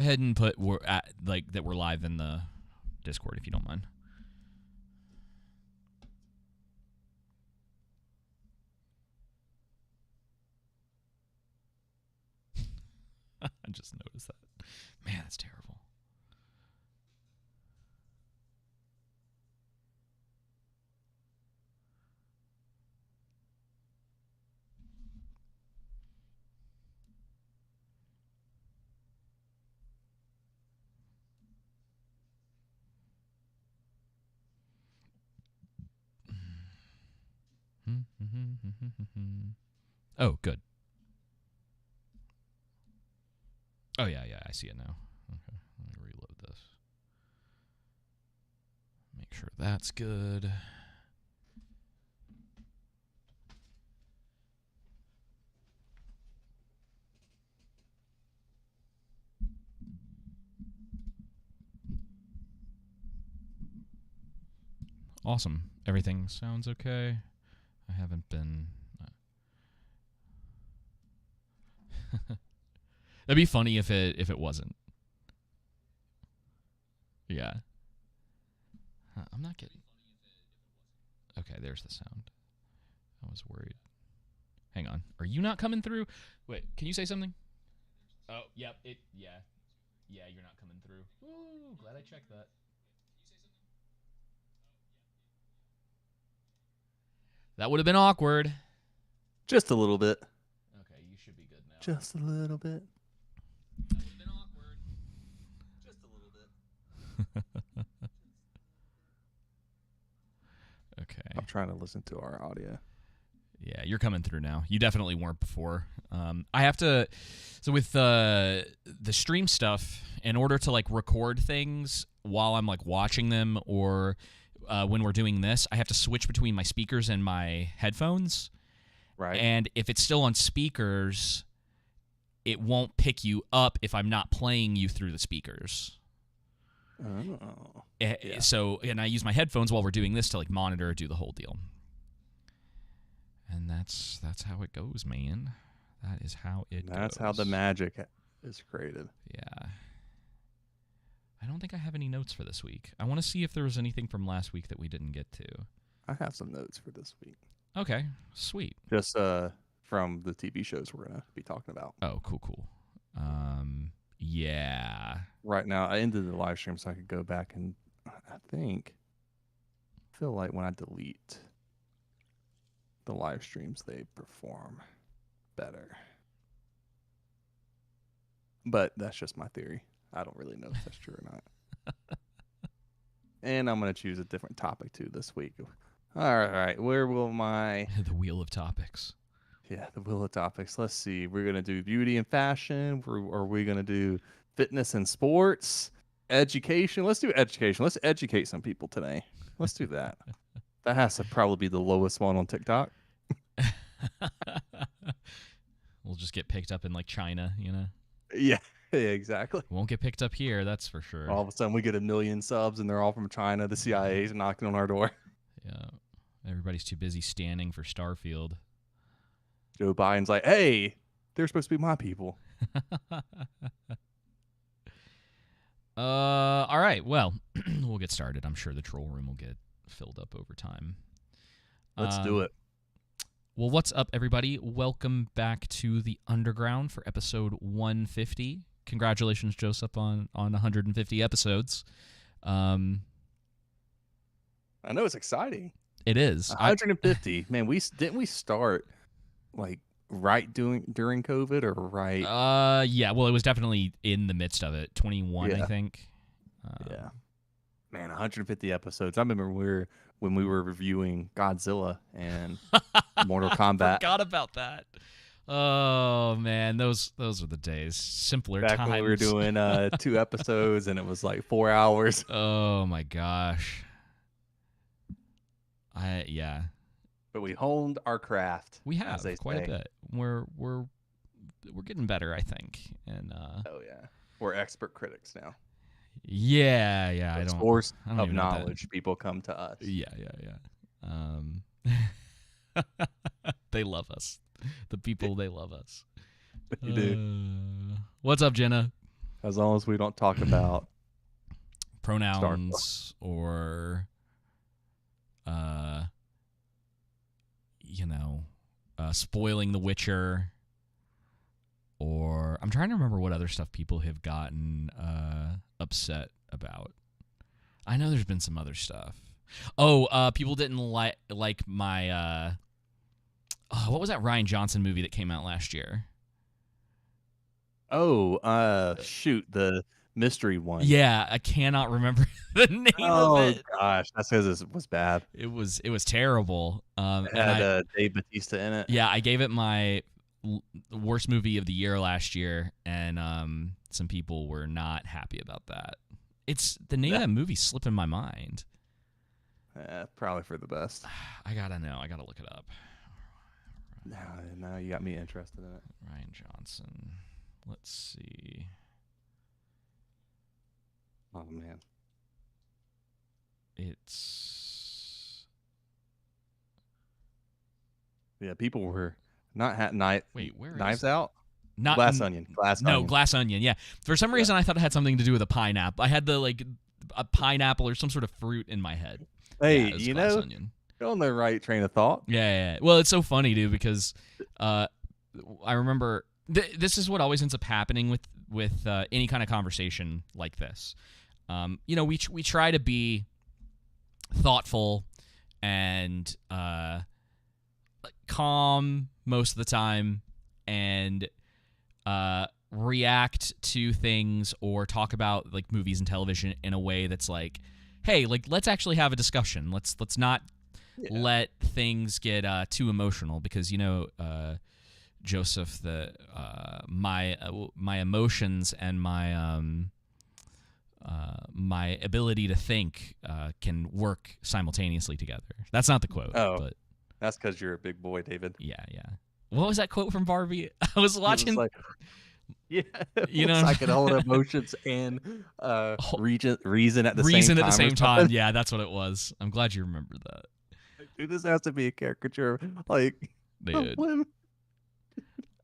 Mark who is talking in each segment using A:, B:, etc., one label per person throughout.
A: ahead and put that we're live in the Discord if you don't mind. I just noticed that. Man, that's terrible. Oh, good. Oh, yeah, I see it now. Okay, let me reload this. Make sure that's good. Awesome. Everything sounds okay. I haven't been... That'd be funny if it wasn't. Yeah. I'm not getting... Okay, there's the sound. I was worried. Hang on. Are you not coming through? Wait, can you say something? Oh, yep. Yeah, you're not coming through. Ooh, glad I checked that. That would have been awkward.
B: Just a little bit.
A: Okay, you should be good now.
B: Just a little bit.
A: That would have been awkward.
B: Just a little bit.
A: Okay.
B: I'm trying to listen to our audio.
A: Yeah, you're coming through now. You definitely weren't before. I have to... So with the stream stuff, in order to, like, record things while I'm, like, watching them or... when we're doing this, I have to switch between my speakers and my headphones.
B: Right.
A: And if it's still on speakers, it won't pick you up if I'm not playing you through the speakers.
B: Oh.
A: Yeah. So, and I use my headphones while we're doing this to like monitor, do the whole deal. And that's how it goes, man. That is how it goes.
B: That's how the magic is created.
A: Yeah. I don't think I have any notes for this week. I want to see if there was anything from last week that we didn't get to.
B: I have some notes for this week.
A: Okay, sweet.
B: Just from the TV shows we're going to be talking about.
A: Oh, cool. Yeah.
B: Right now, I ended the live stream so I could go back and I feel like when I delete the live streams, they perform better. But that's just my theory. I don't really know if that's true or not. And I'm going to choose a different topic too this week. All right. Where will my...
A: The wheel of topics.
B: Yeah, the wheel of topics. Let's see. We're going to do beauty and fashion. Are we going to do fitness and sports? Education? Let's do education. Let's educate some people today. Let's do that. That has to probably be the lowest one on TikTok.
A: We'll just get picked up in like China, you know?
B: Yeah, exactly.
A: Won't get picked up here, that's for sure.
B: All of a sudden we get 1 million subs and they're all from China. The CIA's knocking on our door.
A: Yeah. Everybody's too busy standing for Starfield.
B: Joe Biden's like, hey, they're supposed to be my people.
A: All right. Well, we'll get started. I'm sure the troll room will get filled up over time.
B: Let's do it.
A: Well, what's up, everybody? Welcome back to the Underground for episode 150. Congratulations, Joseph, on 150 episodes.
B: I know it's exciting.
A: It is
B: 150. Man, didn't we start like during COVID or right?
A: Yeah. Well, it was definitely in the midst of it. 21,
B: Yeah.
A: I think.
B: Yeah. Man, 150 episodes. I remember when we were reviewing Godzilla and Mortal Kombat.
A: Forgot about that. Oh man, those are the days. Simpler
B: Back
A: times.
B: when we were doing 2 episodes and it was like 4 hours.
A: Oh my gosh. Yeah.
B: But we honed our craft.
A: We have quite a bit. We're getting better, I think. And
B: oh yeah, we're expert critics now.
A: Yeah. I don't
B: source
A: of
B: of knowledge. People come to us.
A: Yeah. They love us. The people, they love us.
B: You do.
A: What's up, Jenna?
B: As long as we don't talk about
A: pronouns or uh you know, spoiling The Witcher, or I'm trying to remember what other stuff people have gotten upset about. I know there's been some other stuff. Oh, people didn't like my what was that Ryan Johnson movie that came out last year?
B: Shoot, the mystery one.
A: Yeah, I cannot remember the name of
B: Oh
A: it.
B: gosh, that's because it was bad.
A: It was terrible.
B: It
A: And
B: had
A: I
B: Dave Bautista in it.
A: yeah, I gave it my worst movie of the year last year, and some people were not happy about that. It's the name of that movie slipping my mind.
B: Probably for the best.
A: I gotta know. I gotta look it up.
B: Now you got me interested in it.
A: Ryan Johnson. Let's see.
B: Oh man,
A: It's
B: yeah. People were not night.
A: wait, where
B: Knives
A: is it?
B: Out.
A: Not
B: Glass Onion. Glass
A: No,
B: Onion.
A: Glass Onion. Yeah. For some reason, I thought it had something to do with a pineapple. I had a pineapple or some sort of fruit in my head.
B: Hey,
A: Yeah, it was
B: you
A: Glass
B: know,
A: Onion.
B: you're on the right train of thought.
A: Yeah. Well, it's so funny, dude, because I remember this is what always ends up happening with any kind of conversation like this. We try to be thoughtful and calm most of the time, and react to things or talk about like movies and television in a way that's like, hey, like let's actually have a discussion. Let's not let things get too emotional, because Joseph, my emotions and my ability to think can work simultaneously together. That's not the quote. But
B: that's because you're a big boy, David.
A: yeah. What was that quote from Barbie? I was watching.
B: Yeah,
A: you know,
B: I can hold emotions and reason at the same time.
A: Reason at the same time. Yeah, that's what it was. I'm glad you remembered that.
B: Dude, this has to be a caricature. Like,
A: Dude.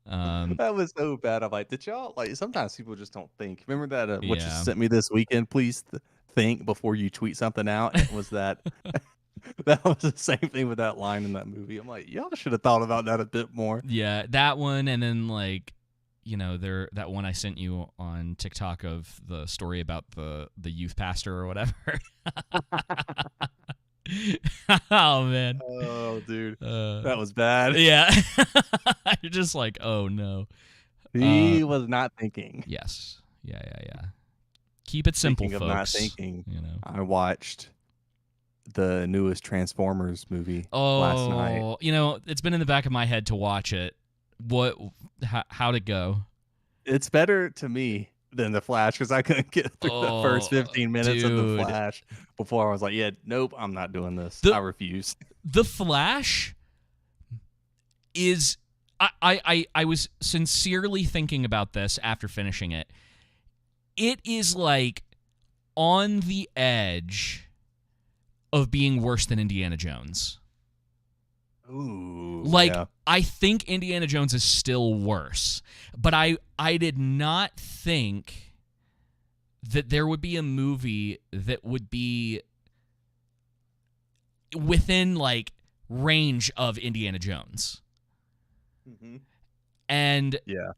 B: That was so bad. I'm like, did y'all like? Sometimes people just don't think. Remember that what you
A: Yeah.
B: sent me this weekend? Please think before you tweet something out. It was that. That was the same thing with that line in that movie. I'm like, y'all should have thought about that a bit more.
A: Yeah, that one, and then like, that one I sent you on TikTok of the story about the youth pastor or whatever. Oh man.
B: Oh dude, that was bad.
A: Yeah. You're just like, oh no.
B: He was not thinking.
A: Yes. Yeah. Keep it simple,
B: Speaking
A: folks.
B: of not thinking,
A: You know.
B: I watched the newest Transformers movie last night.
A: It's been in the back of my head to watch it. How'd it go?
B: It's better to me than The Flash, because I couldn't get through the first 15 minutes of The Flash before I was like, yeah, nope, I'm not doing this. I refuse.
A: The Flash is... I was sincerely thinking about this after finishing it. It is like on the edge of being worse than Indiana Jones.
B: Ooh.
A: Like,
B: yeah.
A: I think Indiana Jones is still worse, but I did not think that there would be a movie that would be within like range of Indiana Jones.
B: Mm-hmm.
A: And
B: yeah,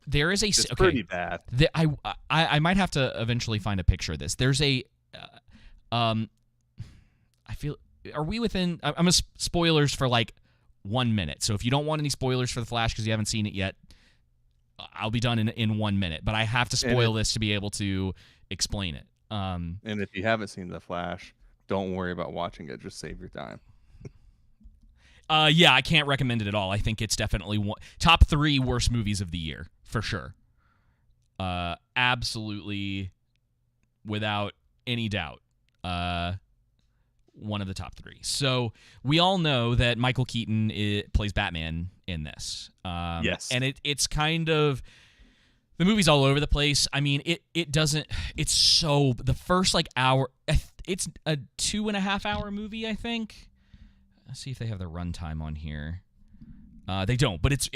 A: there is a
B: it's pretty bad.
A: I might have to eventually find a picture of this. There's a I feel, are we within? I'm spoilers for like 1 minute. So if you don't want any spoilers for The Flash because you haven't seen it yet, I'll be done in 1 minute. But I have to spoil this to be able to explain it.
B: And if you haven't seen The Flash, don't worry about watching it. Just save your time.
A: Yeah, I can't recommend it at all. I think it's definitely top 3 worst movies of the year for sure. Absolutely, without any doubt. One of the top 3. So we all know that Michael Keaton plays Batman in this.
B: Yes.
A: And it's kind of, the movie's all over the place. I mean, it doesn't, it's so, the first like hour, it's a 2.5 hour movie, I think. Let's see if they have the runtime on here. They don't, but it's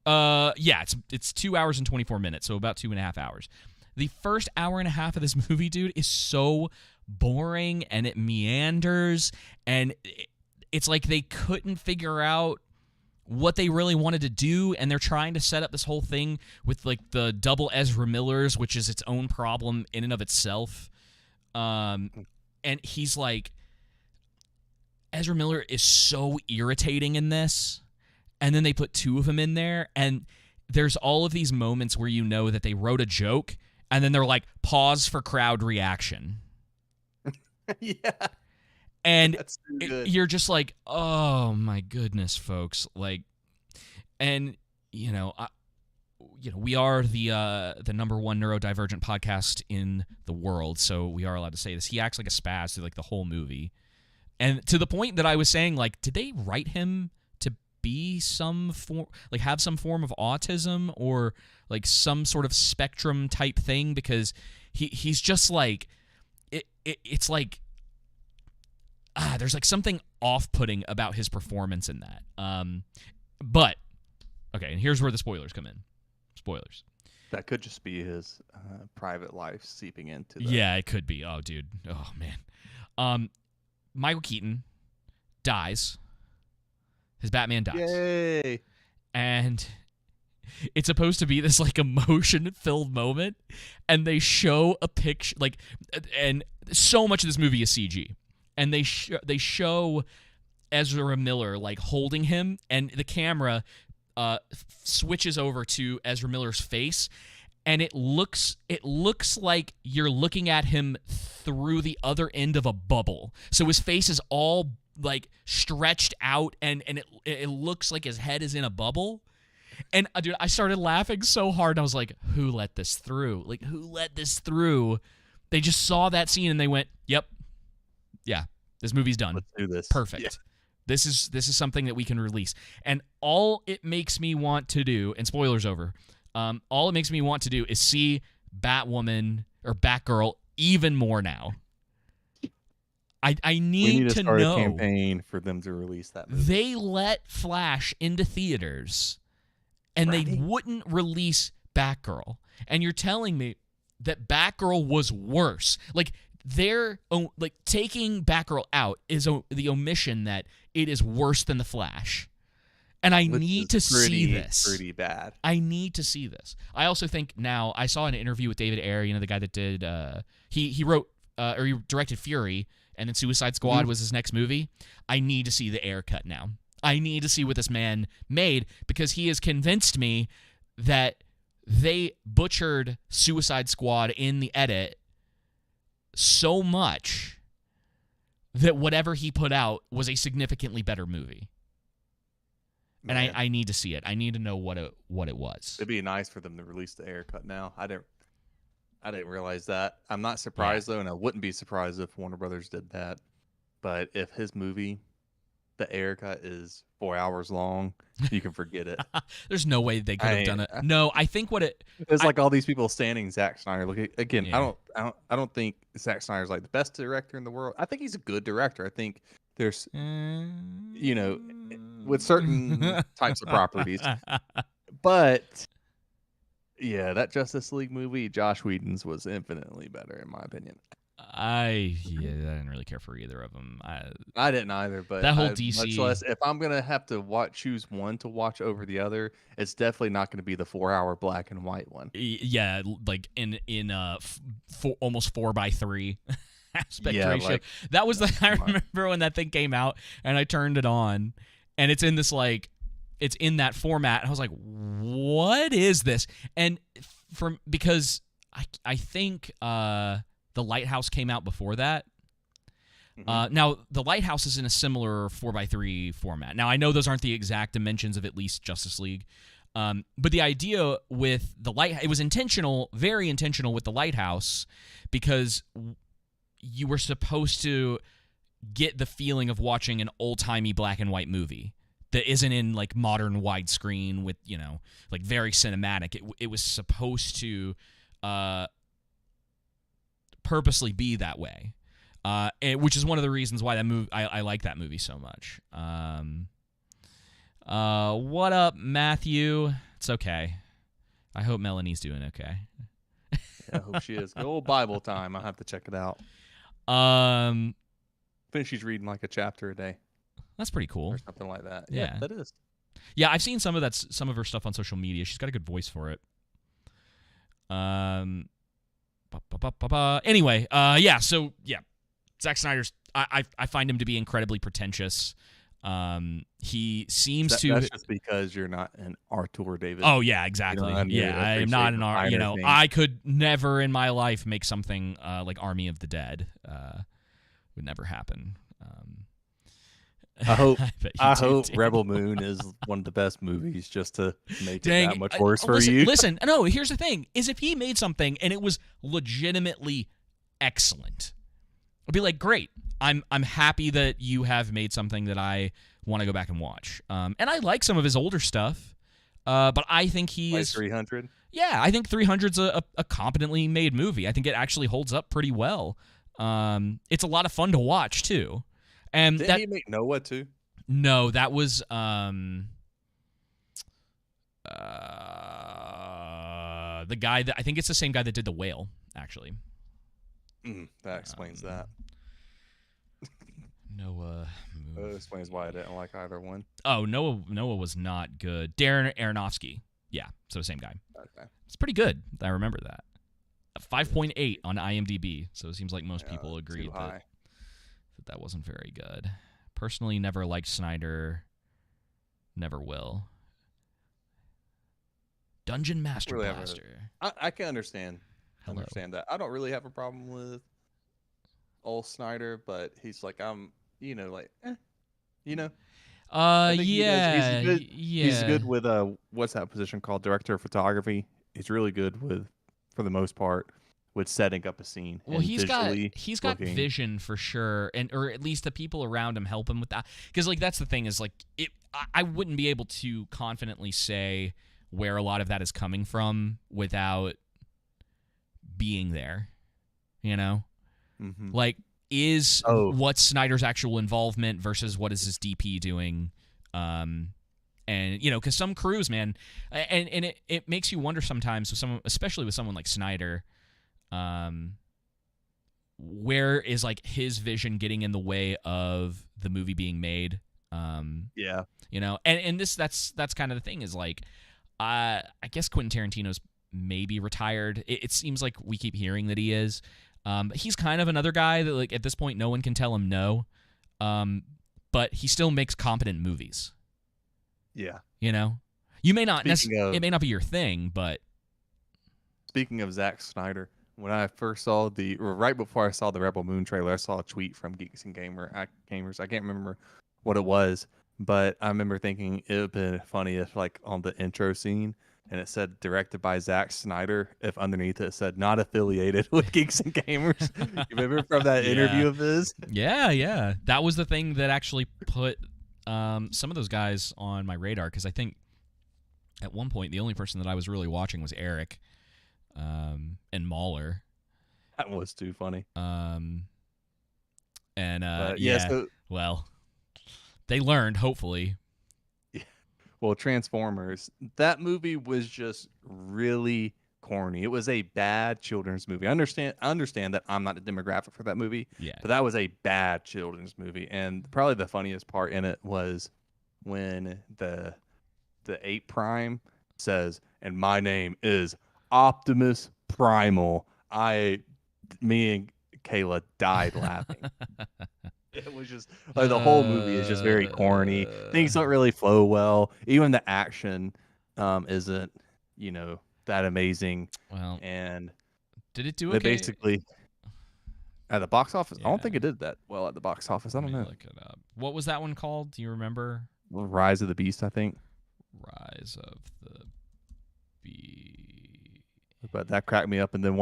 A: Yeah, it's 2 hours and 24 minutes, so about 2.5 hours. The first hour and a half of this movie, dude, is so boring, and it meanders, and it's like they couldn't figure out what they really wanted to do, and they're trying to set up this whole thing with like the double Ezra Millers, which is its own problem in and of itself. And he's like, Ezra Miller is so irritating in this, and then they put two of them in there, and there's all of these moments where you know that they wrote a joke, and then they're like, pause for crowd reaction.
B: Yeah.
A: And
B: That's too good.
A: you're just like, oh my goodness, folks! Like, and we are the number one neurodivergent podcast in the world, so we are allowed to say this. He acts like a spaz through like the whole movie, and to the point that I was saying, like, did they write him to be have some form of autism or like some sort of spectrum type thing? Because he's just like it's like. There's like something off-putting about his performance in that. But, okay, and here's where the spoilers come in. Spoilers.
B: That could just be his private life seeping into the...
A: Yeah, it could be. Oh, dude. Oh, man. Michael Keaton dies. His Batman dies.
B: Yay!
A: And it's supposed to be this like emotion-filled moment, and they show a picture, like, and so much of this movie is CG. And they show Ezra Miller like holding him, and the camera switches over to Ezra Miller's face, and it looks like you're looking at him through the other end of a bubble. So his face is all like stretched out, and it looks like his head is in a bubble. And dude, I started laughing so hard. I was like, "Who let this through? Like, who let this through?" They just saw that scene and they went, "Yep. Yeah, this movie's done.
B: Let's do this.
A: Perfect.
B: Yeah.
A: This is something that we can release." And all it makes me want to do, and spoilers over, all it makes me want to do is see Batwoman or Batgirl even more now. I need to
B: start
A: know.
B: A campaign for them to release that movie.
A: They let Flash into theaters, and
B: Right.
A: they wouldn't release Batgirl. And you're telling me that Batgirl was worse. Like, they're like taking Batgirl out is the omission that it is worse than the Flash, and I need to see this.
B: Pretty bad.
A: I need to see this. I also think now I saw an interview with David Ayer, the guy that did he wrote or he directed Fury, and then Suicide Squad was his next movie. I need to see the Ayer cut now. I need to see what this man made, because he has convinced me that they butchered Suicide Squad in the edit so much that whatever he put out was a significantly better movie. Man. And I need to see it. I need to know what it was.
B: It'd be nice for them to release the Ayer cut now. I didn't realize that. I'm not surprised though, and I wouldn't be surprised if Warner Brothers did that. But if his movie, the Ayer cut, is 4 hours long, you can forget it.
A: There's no way they could have done it. No, I think
B: there's like all these people standing Zack Snyder. Look again.
A: Yeah.
B: I don't think Zack Snyder's like the best director in the world. I think he's a good director. I think there's with certain types of properties, but yeah, that Justice League movie, Josh Whedon's, was infinitely better in my opinion.
A: I didn't really care for either of them.
B: I didn't either, but
A: that whole DC.
B: Much less, if I'm gonna have to choose one to watch over the other, it's definitely not going to be the 4 hour black and white one.
A: Yeah, like in almost 4:3 aspect ratio.
B: Like,
A: that was I remember when that thing came out and I turned it on, and it's in this it's in that format. And I was like, what is this? And because I think The Lighthouse came out before that. Now, The Lighthouse is in a similar 4:3 format. Now, I know those aren't the exact dimensions of at least Justice League, but the idea with The Lighthouse, it was intentional, very intentional with The Lighthouse, because you were supposed to get the feeling of watching an old-timey black and white movie that isn't in like modern widescreen with, like very cinematic. It was supposed to purposely be that way, which is one of the reasons why that movie I like that movie so much. What up, Matthew? It's okay. I hope Melanie's doing okay.
B: Yeah, I hope she is. Good old Bible time. I'll have to check it out.
A: Um,
B: I think she's reading like a chapter a day
A: that's pretty cool.
B: or something like that.
A: Yeah.
B: That is.
A: Yeah, I've seen some of her stuff on social media. She's got a good voice for it. Anyway, yeah. So yeah, Zack Snyder's. I find him to be incredibly pretentious. He seems to.
B: That's just because you're not an Artur David.
A: Oh yeah, exactly. Yeah, I am not an art. You know, I could never in my life make something like Army of the Dead. Would never happen.
B: I hope
A: Dave.
B: Rebel Moon is one of the best movies, just to make
A: Dang,
B: it that much worse for you.
A: Listen, no. Here's the thing: is if he made something and it was legitimately excellent, I'd be like, great. I'm happy that you have made something that I want to go back and watch. And I like some of his older stuff, but I think he is
B: 300.
A: Yeah, I think 300's a competently made movie. I think it actually holds up pretty well. It's a lot of fun to watch too. And
B: Didn't he make Noah too?
A: No, that was the guy that I think it's the same guy that did The Whale, actually.
B: That explains that.
A: Noah.
B: That explains why I didn't like either one.
A: Oh, Noah was not good. Darren Aronofsky. Yeah, so same guy.
B: Okay.
A: It's pretty good. I remember that. 5.8 on IMDb. So it seems like most people agreed that wasn't very good. Personally, never liked Snyder. Never will. Dungeon Master Blaster.
B: I can understand.
A: Hello.
B: Understand that. I don't really have a problem with old Snyder, but he's like, you know.
A: Yeah.
B: He's good with what's that position called? Director of photography. He's really good with, for the most part, with setting up a scene.
A: Well, he's got vision for sure, or at least the people around him help him with that. Because like that's the thing is like I wouldn't be able to confidently say where a lot of that is coming from without being there. You know, like is what's Snyder's actual involvement versus what is his DP doing. And you know, because some crews, man, and it makes you wonder sometimes with someone, especially with someone like Snyder. Where is like his vision getting in the way of the movie being made?
B: Yeah,
A: you know, and that's kind of the thing is like, I guess Quentin Tarantino's maybe retired. It seems like we keep hearing that he is. But he's kind of another guy that like at this point no one can tell him no. But he still makes competent movies.
B: Yeah,
A: you know, you may not it may not be your thing, but
B: speaking of Zack Snyder. When I first saw right before I saw the Rebel Moon trailer, I saw a tweet from Geeks and Gamers. I can't remember what it was, but I remember thinking it would have been funny if, like, on the intro scene, and it said directed by Zack Snyder, if underneath it said not affiliated with Geeks and Gamers. You remember from that interview of his?
A: Yeah. That was the thing that actually put some of those guys on my radar, because I think at one point the only person that I was really watching was Eric. And Mahler.
B: That was too funny.
A: Well, they learned, hopefully.
B: Yeah. Well, Transformers, that movie was just really corny. It was a bad children's movie. I understand that I'm not the demographic for that movie.
A: Yeah.
B: But that was a bad children's movie. And probably the funniest part in it was when the 8 Prime says, and my name is Optimus Primal. Me and Kayla died laughing. It was just like the whole movie is just very corny. Things don't really flow well. Even the action isn't, that amazing.
A: Well,
B: and
A: did it do
B: okay?
A: okay?
B: Basically, at the box office,
A: Yeah.
B: I don't think it did that well at the box office. I don't know.
A: Look it up. What was that one called? Do you remember?
B: Rise of the Beast, I think.
A: Rise of the Beast.
B: But that cracked me up. And then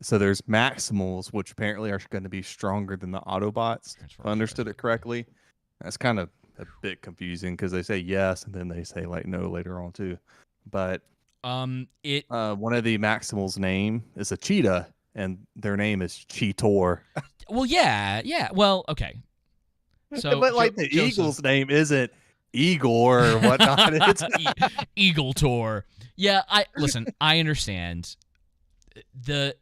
B: so there's Maximals, which apparently are going to be stronger than the Autobots. If I understood it correctly. That's kind of a bit confusing because they say yes and then they say like no later on too. But one of the Maximals' name is a cheetah, and their name is Cheetor.
A: Well, yeah. Well, okay. So,
B: but like the Eagle's name isn't Igor or whatnot. It's
A: Eagle Tour. Yeah, I understand the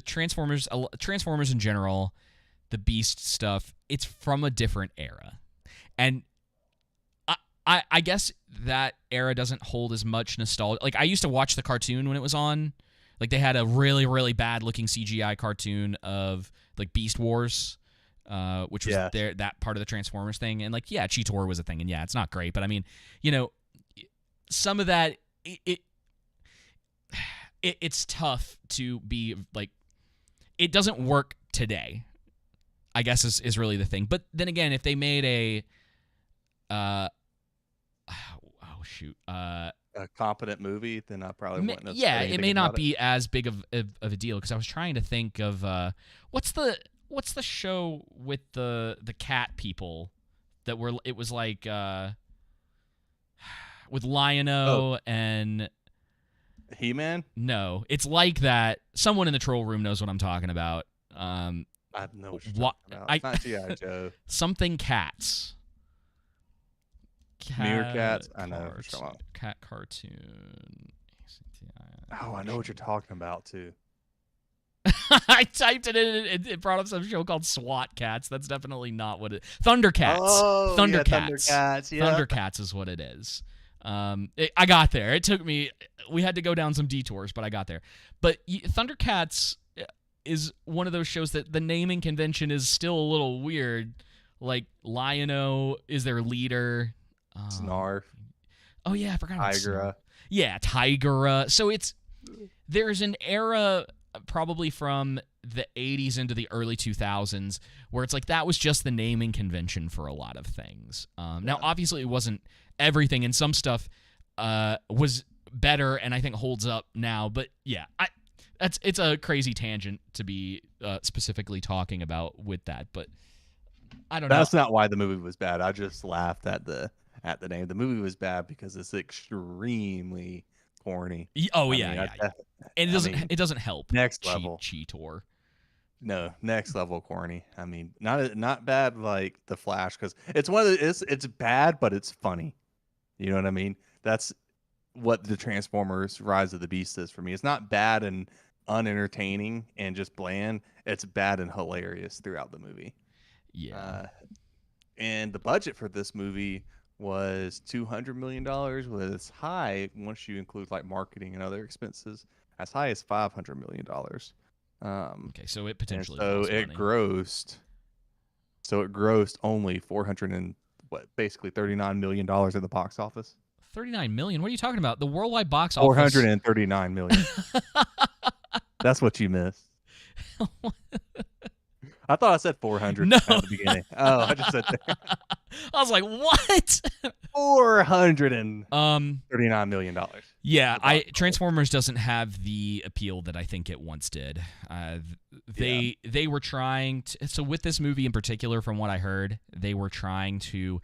A: Transformers in general, the Beast stuff. It's from a different era, and I guess that era doesn't hold as much nostalgia. Like, I used to watch the cartoon when it was on. Like, they had a really, really bad looking CGI cartoon of like Beast Wars, which was that part of the Transformers thing. And like, yeah, Cheetor was a thing, and yeah, it's not great, but I mean, some of that it's tough to be like, it doesn't work today, I guess is really the thing. But then again, if they made a
B: a competent movie, then I probably wouldn't have said
A: yeah, it
B: anything
A: may
B: about
A: not be as big of a deal, because I was trying to think of what's the show with the cat people that were, it was like with Lion-O and
B: He-Man?
A: No, it's like that. Someone in the troll room knows what I'm talking about.
B: I know what you're talking about. It's not G.I. Joe.
A: Something cats.
B: Meerkats? I know what you're talking about.
A: Cat cartoon.
B: Oh, I know what you're talking about, too.
A: I typed it in, and it brought up some show called SWAT Cats. That's definitely not what it... Thundercats.
B: Oh,
A: Thundercats.
B: Yeah, Thundercats. Yeah.
A: Thundercats is what it is. I got there. It took me... We had to go down some detours, but I got there. But Thundercats is one of those shows that the naming convention is still a little weird. Like, Lion-O is their leader.
B: Snarf.
A: Oh, yeah, I forgot about
B: Tigera.
A: Yeah, Tigera. So there's an era probably from the 80s into the early 2000s where it's like that was just the naming convention for a lot of things. Now, obviously, it wasn't everything, and some stuff was better and I think holds up now. But yeah, it's a crazy tangent to be specifically talking about with that. But I don't know.
B: That's not why the movie was bad. I just laughed at the name. The movie was bad because it's extremely corny.
A: Oh, yeah. And it doesn't help.
B: Next level.
A: Cheetor.
B: No, next level corny. I mean, not bad like The Flash, because it's one of the, it's bad, but it's funny. You know what I mean? That's what the Transformers Rise of the Beast is for me. It's not bad and unentertaining and just bland. It's bad and hilarious throughout the movie.
A: Yeah.
B: And the budget for this movie was $200 million, with as high, once you include like marketing and other expenses, as high as $500 million.
A: Okay, so it potentially
B: grossed. So it grossed only basically $39 million in the box office.
A: 39 million? What are you talking about? The worldwide box office.
B: 439 million. That's what you missed. I thought I said 400 at the beginning. Oh, I just said that.
A: I was like, what?
B: $439 million.
A: Yeah, Transformers doesn't have the appeal that I think it once did. They were trying to, so with this movie in particular, from what I heard, they were trying to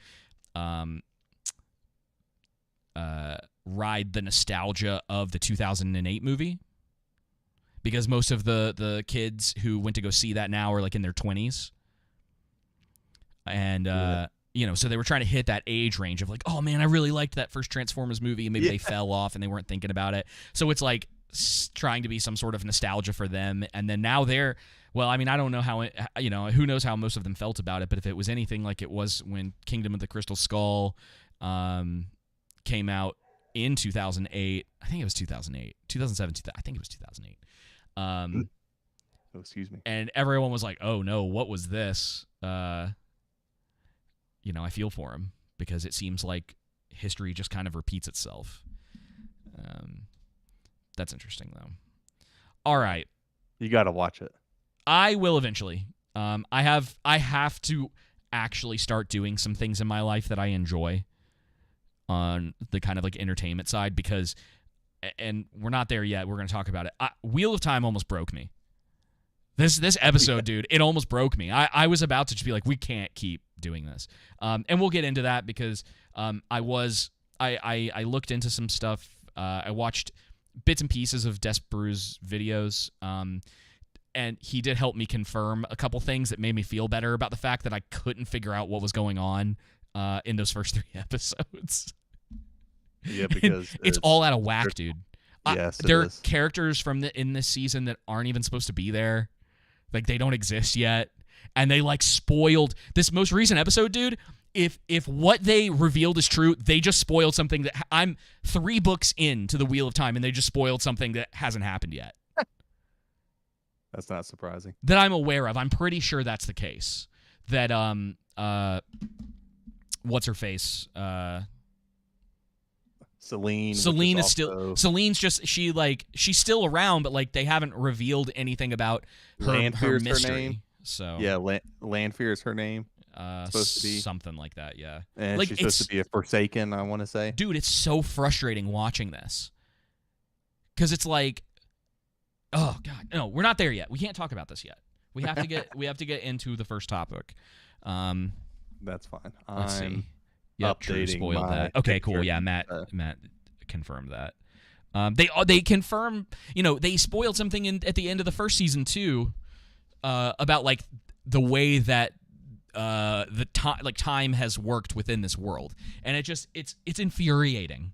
A: ride the nostalgia of the 2008 movie, because most of the kids who went to go see that now are like in their 20s. And so they were trying to hit that age range of like, oh man, I really liked that first Transformers movie, and maybe they fell off and they weren't thinking about it. So it's like trying to be some sort of nostalgia for them. And then now well, I mean, I don't know how who knows how most of them felt about it, but if it was anything like it was when Kingdom of the Crystal Skull came out in 2008, I think it was 2008, 2007, I think it was 2008.
B: Excuse me.
A: And everyone was like, "Oh no, what was this?" I feel for him, because it seems like history just kind of repeats itself. That's interesting, though. All right,
B: you got to watch it.
A: I will eventually. I have to actually start doing some things in my life that I enjoy on the kind of like entertainment side, because, and we're not there yet. We're going to talk about it. Wheel of Time almost broke me. This episode, dude, it almost broke me. I was about to just be like, we can't keep doing this. And we'll get into that, because I looked into some stuff. I watched bits and pieces of Desperu's videos, and he did help me confirm a couple things that made me feel better about the fact that I couldn't figure out what was going on in those first 3 episodes.
B: Yeah, because
A: it's all out of whack, dude.
B: Yes,
A: there are characters in this season that aren't even supposed to be there. Like, they don't exist yet. And they, like, spoiled this most recent episode, dude. If what they revealed is true, they just spoiled something that I'm 3 books into the Wheel of Time, and they just spoiled something that hasn't happened yet.
B: That's not surprising.
A: That I'm aware of. I'm pretty sure that's the case. That what's her face?
B: Celine
A: is still. Celine's just she's still around, but like they haven't revealed anything about her mystery.
B: Her name.
A: So
B: yeah, Lanfear is her name. Supposed to be
A: something like that. Yeah,
B: and
A: like,
B: she's supposed to be a Forsaken. I want to say,
A: dude, it's so frustrating watching this because it's like, oh god, no, we're not there yet. We can't talk about this yet. We have to get into the first topic.
B: That's fine.
A: Let's see. Yep, true, spoiled that. Okay, cool. Yeah, Matt confirmed that. They confirm, they spoiled something at the end of the first season too, about like the way that time has worked within this world, and it's infuriating.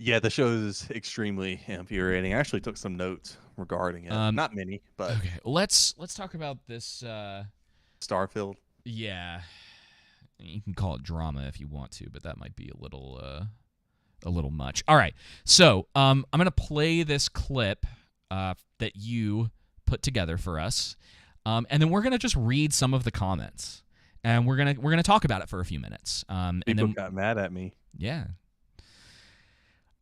B: Yeah, the show is extremely infuriating. I actually took some notes regarding it. Not many, but
A: okay. Let's talk about this
B: Starfield.
A: Yeah. You can call it drama if you want to, but that might be a little much. All right, so I'm gonna play this clip that you put together for us, and then we're gonna just read some of the comments, and we're gonna talk about it for a few minutes.
B: People
A: and then
B: got mad at me.
A: Yeah.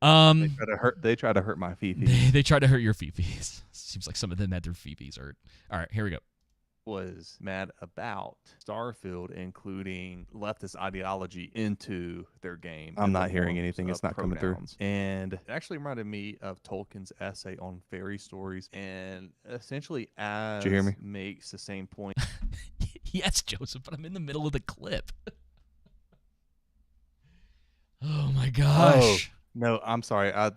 B: They try to hurt my fifis.
A: They try to hurt your fifis. Seems like some of them had their fifis hurt. All right, here we go.
B: Was mad about Starfield including leftist ideology into their game. I'm not hearing anything. It's not coming through. And it actually reminded me of Tolkien's essay on fairy stories, and essentially as
A: Did you hear me?
B: Makes the same point.
A: Yes, Joseph, but I'm in the middle of the clip. Oh my gosh.
B: Oh, no, I'm sorry. I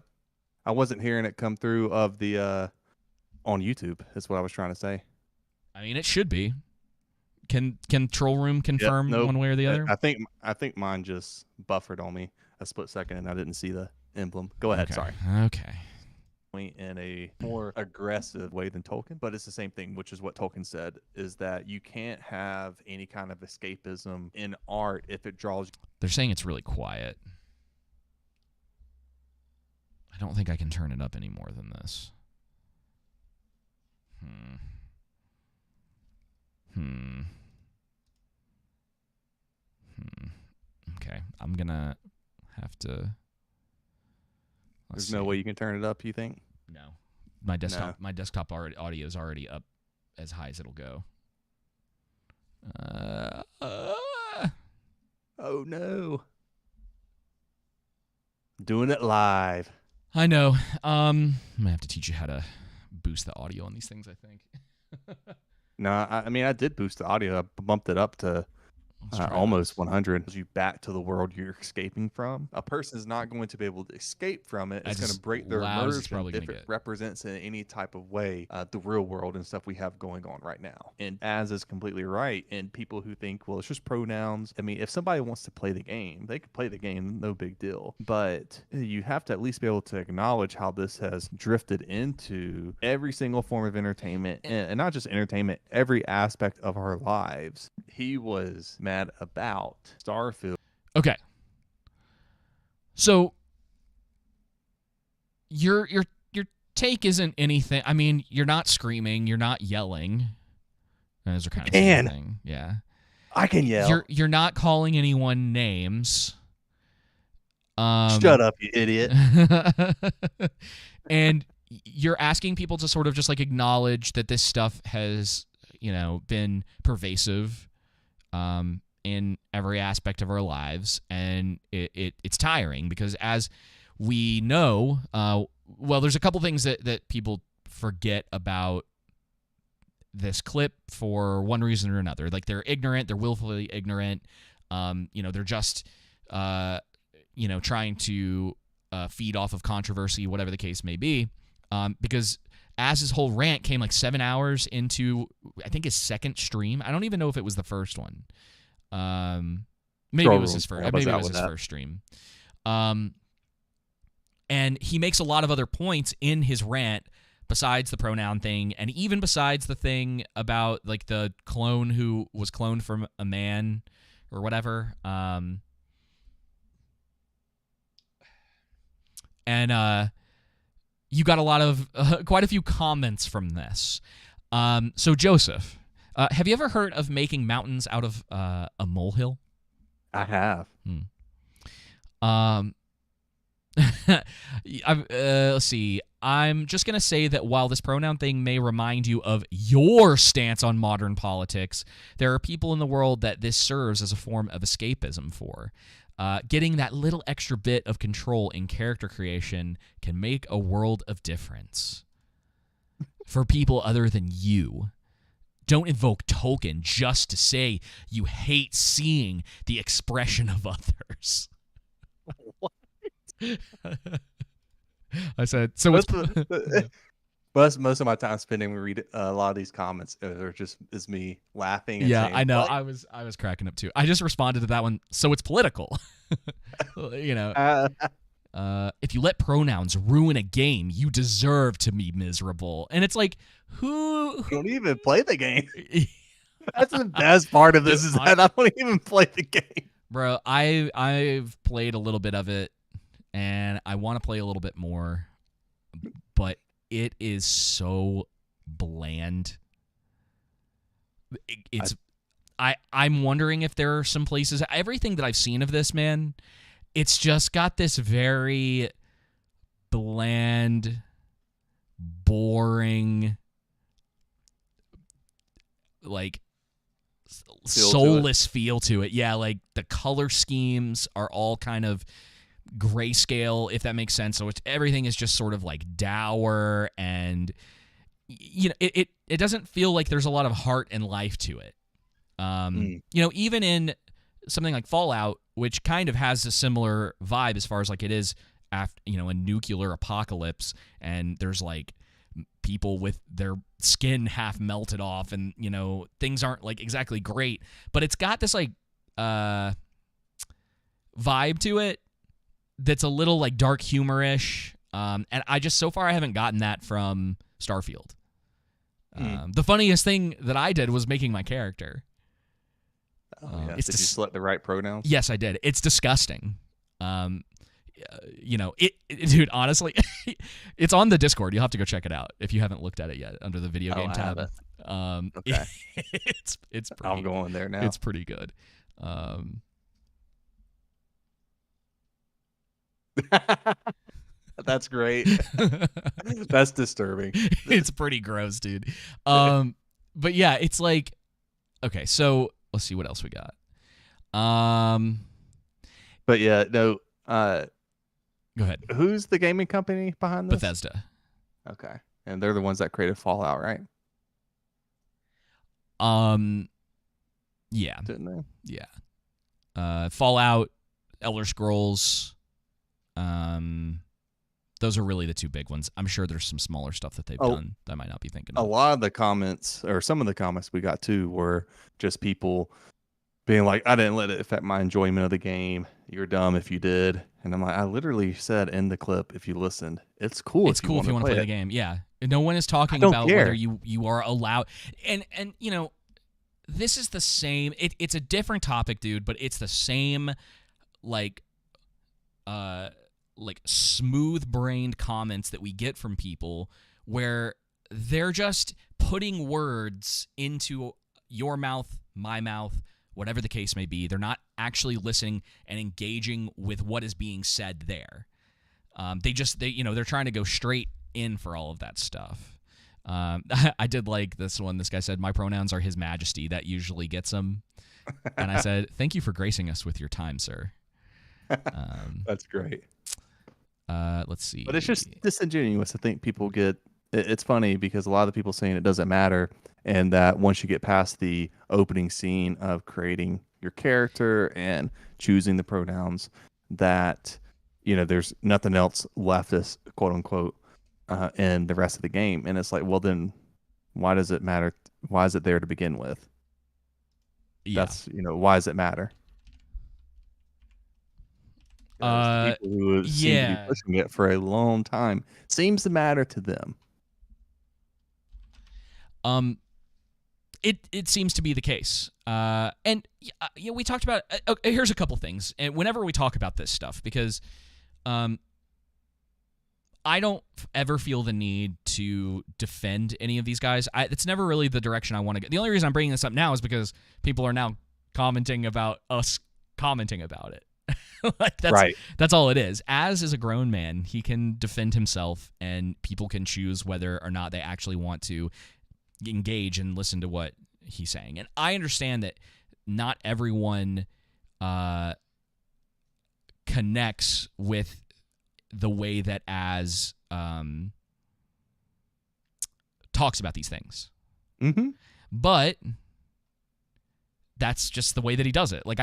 B: wasn't hearing it come through of the on YouTube. That's what I was trying to say.
A: I mean, it should be. Can Troll Room confirm one way or the other?
B: I think mine just buffered on me a split second, and I didn't see the emblem. Go ahead.
A: Okay.
B: Sorry.
A: Okay.
B: In a more aggressive way than Tolkien, but it's the same thing, which is what Tolkien said, is that you can't have any kind of escapism in art if it draws.
A: They're saying it's really quiet. I don't think I can turn it up any more than this. Okay, I'm gonna have to.
B: There's no way you can turn it up, you think?
A: No, my desktop audio is already up as high as it'll go.
B: Oh no! Doing it live.
A: I know. I'm gonna have to teach you how to boost the audio on these things, I think.
B: No, I mean, I did boost the audio. I bumped it up to almost 100. You back to the world you're escaping from. A person is not going to be able to escape from it. It's going to break their immersion if it represents in any type of way the real world and stuff we have going on right now. And Az is completely right. And people who think, well, it's just pronouns. I mean, if somebody wants to play the game, they can play the game, no big deal. But you have to at least be able to acknowledge how this has drifted into every single form of entertainment, and not just entertainment, every aspect of our lives. He was mad about Starfield.
A: Okay. So your take isn't anything. I mean, you're not screaming, you're not yelling. Those are kind of the same thing. Yeah.
B: I can yell.
A: You're not calling anyone names.
B: Shut up, you idiot.
A: And you're asking people to sort of just like acknowledge that this stuff has, been pervasive in every aspect of our lives, and it's tiring because, as we know, there's a couple things that people forget about this clip for one reason or another. Like, they're ignorant, they're willfully ignorant. They're just trying to feed off of controversy, whatever the case may be. Because as his whole rant came like 7 hours into, I think, his second stream. I don't even know if it was the first one. Maybe it was his first. Maybe it was his
B: that.
A: first stream. And he makes a lot of other points in his rant besides the pronoun thing, and even besides the thing about like the clone who was cloned from a man or whatever. And you got a lot of quite a few comments from this. So Joseph, have you ever heard of making mountains out of a molehill?
B: I have.
A: Let's see. I'm just going to say that while this pronoun thing may remind you of your stance on modern politics, there are people in the world that this serves as a form of escapism for. Getting that little extra bit of control in character creation can make a world of difference. For people other than you. Don't invoke token just to say you hate seeing the expression of others.
B: What?
A: I said, so it's...
B: most of my time spending when we read a lot of these comments is me laughing. And
A: yeah,
B: saying,
A: I know.
B: what?
A: I was cracking up too. I just responded to that one. So it's political. If you let pronouns ruin a game, you deserve to be miserable. And it's like, who
B: don't even play the game. That's the best part of this, is that I don't even play the game.
A: Bro, I've played a little bit of it, and I want to play a little bit more, but it is so bland. I'm wondering if there are some places. Everything that I've seen of this, man, it's just got this very bland, boring, like soulless feel to it. Yeah, like the color schemes are all kind of grayscale, if that makes sense. So everything is just sort of like dour, and it doesn't feel like there's a lot of heart and life to it. Even in something like Fallout, which kind of has a similar vibe as far as like it is after a nuclear apocalypse, and there's like people with their skin half melted off, and things aren't like exactly great, but it's got this like vibe to it that's a little like dark humor-ish, and I just so far I haven't gotten that from Starfield. The funniest thing that I did was making my character.
B: Did you select the right pronouns?
A: Yes, I did. It's disgusting. Dude, honestly, it's on the Discord. You'll have to go check it out if you haven't looked at it yet under the video game tab.
B: Okay.
A: It's pretty,
B: I'm going there now.
A: It's pretty good.
B: That's great. That's disturbing.
A: It's pretty gross, dude. But yeah, it's like, okay, so let's see what else we got.
B: But yeah, no.
A: Go ahead.
B: Who's the gaming company behind this?
A: Bethesda.
B: Okay, and they're the ones that created Fallout, right?
A: Yeah.
B: Didn't they?
A: Yeah. Fallout, Elder Scrolls. Those are really the two big ones. I'm sure there's some smaller stuff that they've done that I might not be thinking of.
B: A lot of the comments, or some of the comments we got too, were just people being like, I didn't let it affect my enjoyment of the game. You're dumb if you did. And I'm like, I literally said in the clip, if you listened, it's cool.
A: It's cool if you want to play the game. Yeah. No one is talking about whether you are allowed. And this is the same. It's a different topic, dude, but it's the same, like smooth-brained comments that we get from people where they're just putting words into your mouth, my mouth, whatever the case may be. They're not actually listening and engaging with what is being said there. They're trying to go straight in for all of that stuff. I did like this one. This guy said, "My pronouns are His Majesty." That usually gets him. And I said, "Thank you for gracing us with your time, sir."
B: That's great.
A: Let's see.
B: But it's just disingenuous to think people get. It's funny because a lot of people saying it doesn't matter, and that once you get past the opening scene of creating your character and choosing the pronouns, that there's nothing else left, as quote unquote, in the rest of the game. And it's like, well, then why does it matter? Why is it there to begin with?
A: Yeah.
B: That's why does it matter? because the people who seem to be
A: Yeah.
B: pushing it for a long time seems to matter to them.
A: It seems to be the case. And we talked about. Here's a couple things, and whenever we talk about this stuff, because I don't ever feel the need to defend any of these guys. It's never really the direction I want to go. The only reason I'm bringing this up now is because people are now commenting about us commenting about it. That's all it is. Az is a grown man. He can defend himself, and people can choose whether or not they actually want to engage and listen to what he's saying. And I understand that not everyone connects with the way that Az talks about these things.
B: Mm-hmm.
A: But that's just the way that he does it. Like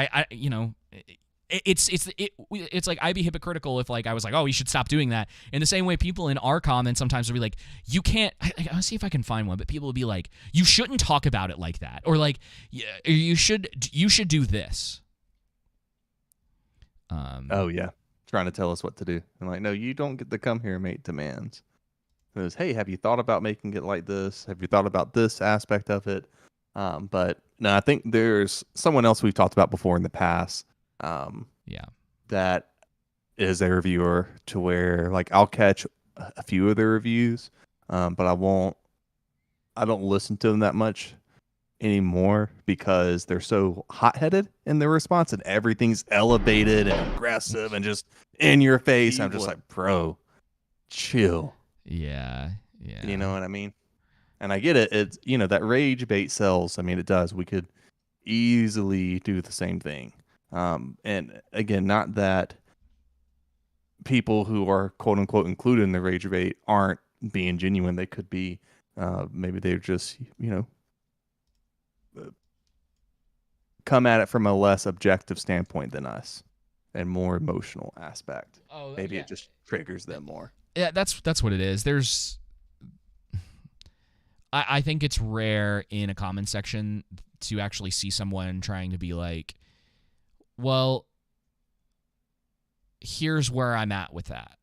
A: it's like I'd be hypocritical if like I was like, oh, you should stop doing that. In the same way, people in our comments sometimes will be like, you can't. I'll see if I can find one, but people will be like, you shouldn't talk about it like that, or like, you should do this.
B: Oh yeah, trying to tell us what to do. I'm like, no, you don't get to come here and make demands. Because hey, have you thought about making it like this? Have you thought about this aspect of it? But no, I think there's someone else we've talked about before in the past. That is a reviewer to where like I'll catch a few of their reviews, but I don't listen to them that much anymore because they're so hot-headed in their response and everything's elevated and aggressive and just in your face. I'm just like, bro, chill.
A: Yeah.
B: You know what I mean? And I get it. It's, that rage bait sells. I mean, it does. We could easily do the same thing. And again, not that people who are quote unquote included in the rage bait aren't being genuine. They could be, maybe they're just, come at it from a less objective standpoint than us and more emotional aspect. Maybe it just triggers them more.
A: Yeah, that's what it is. I think it's rare in a comment section to actually see someone trying to be like, well, here's where I'm at with that,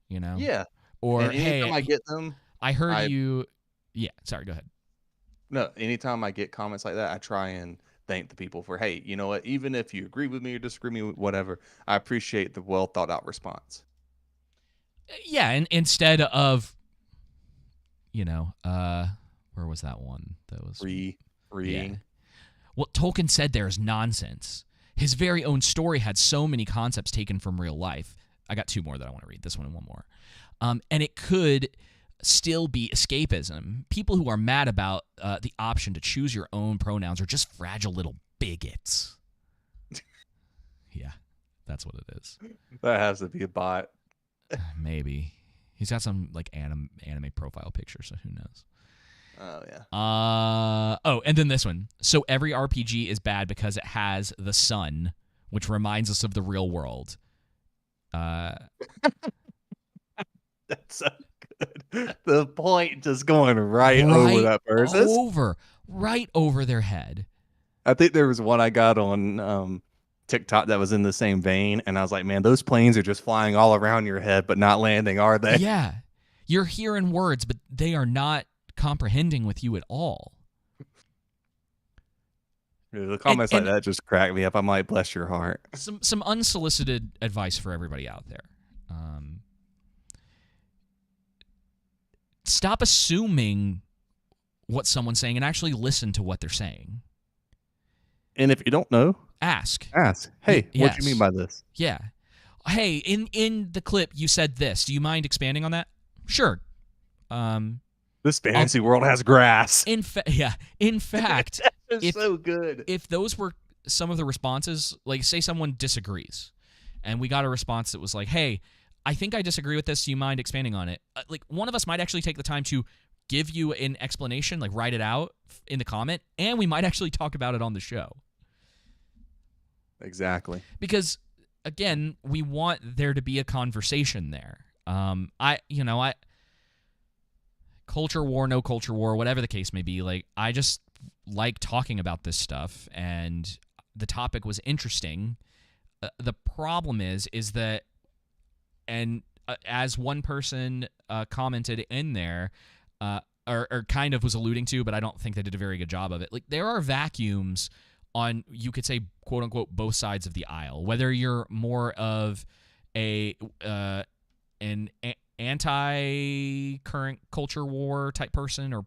B: Yeah.
A: Or
B: and anytime
A: hey,
B: I get them,
A: I heard you. Yeah, sorry, go ahead.
B: No, anytime I get comments like that, I try and thank the people for, hey, you know what? Even if you agree with me or disagree with me, whatever, I appreciate the well thought out response.
A: Yeah, and instead of, where was that one? That was
B: reading.
A: Yeah. What Tolkien said there is nonsense. His very own story had so many concepts taken from real life. I got two more that I want to read, this one and one more. And it could still be escapism. People who are mad about the option to choose your own pronouns are just fragile little bigots. Yeah, that's what it is.
B: That has to be a bot.
A: Maybe. He's got some like anime profile picture, so who knows?
B: Oh, yeah.
A: And then this one. So every RPG is bad because it has the sun, which reminds us of the real world.
B: That's so good. The point just going right over that person.
A: Right over their head.
B: I think there was one I got on TikTok that was in the same vein, and I was like, man, those planes are just flying all around your head but not landing, are they?
A: Yeah. You're hearing words, but they are not comprehending with you at all.
B: The comments like that just crack me up. I'm like, bless your heart.
A: Some unsolicited advice for everybody out there. Stop assuming what someone's saying and actually listen to what they're saying.
B: And if you don't know,
A: ask.
B: Hey, what do you mean by this?
A: Yeah. Hey, in the clip you said this. Do you mind expanding on that? Sure.
B: This fantasy world has grass.
A: In fact,
B: it's so good.
A: If those were some of the responses, like say someone disagrees, and we got a response that was like, "Hey, I think I disagree with this. Do you mind expanding on it?" Like one of us might actually take the time to give you an explanation, like write it out in the comment, and we might actually talk about it on the show.
B: Exactly.
A: Because again, we want there to be a conversation there. Culture war, no culture war, whatever the case may be, like I just like talking about this stuff, and the topic was interesting. the problem is that, and as one person commented in there, or kind of was alluding to, but I don't think they did a very good job of it. Like, there are vacuums on, you could say, quote unquote, both sides of the aisle. Whether you're more of an anti-current culture war type person, or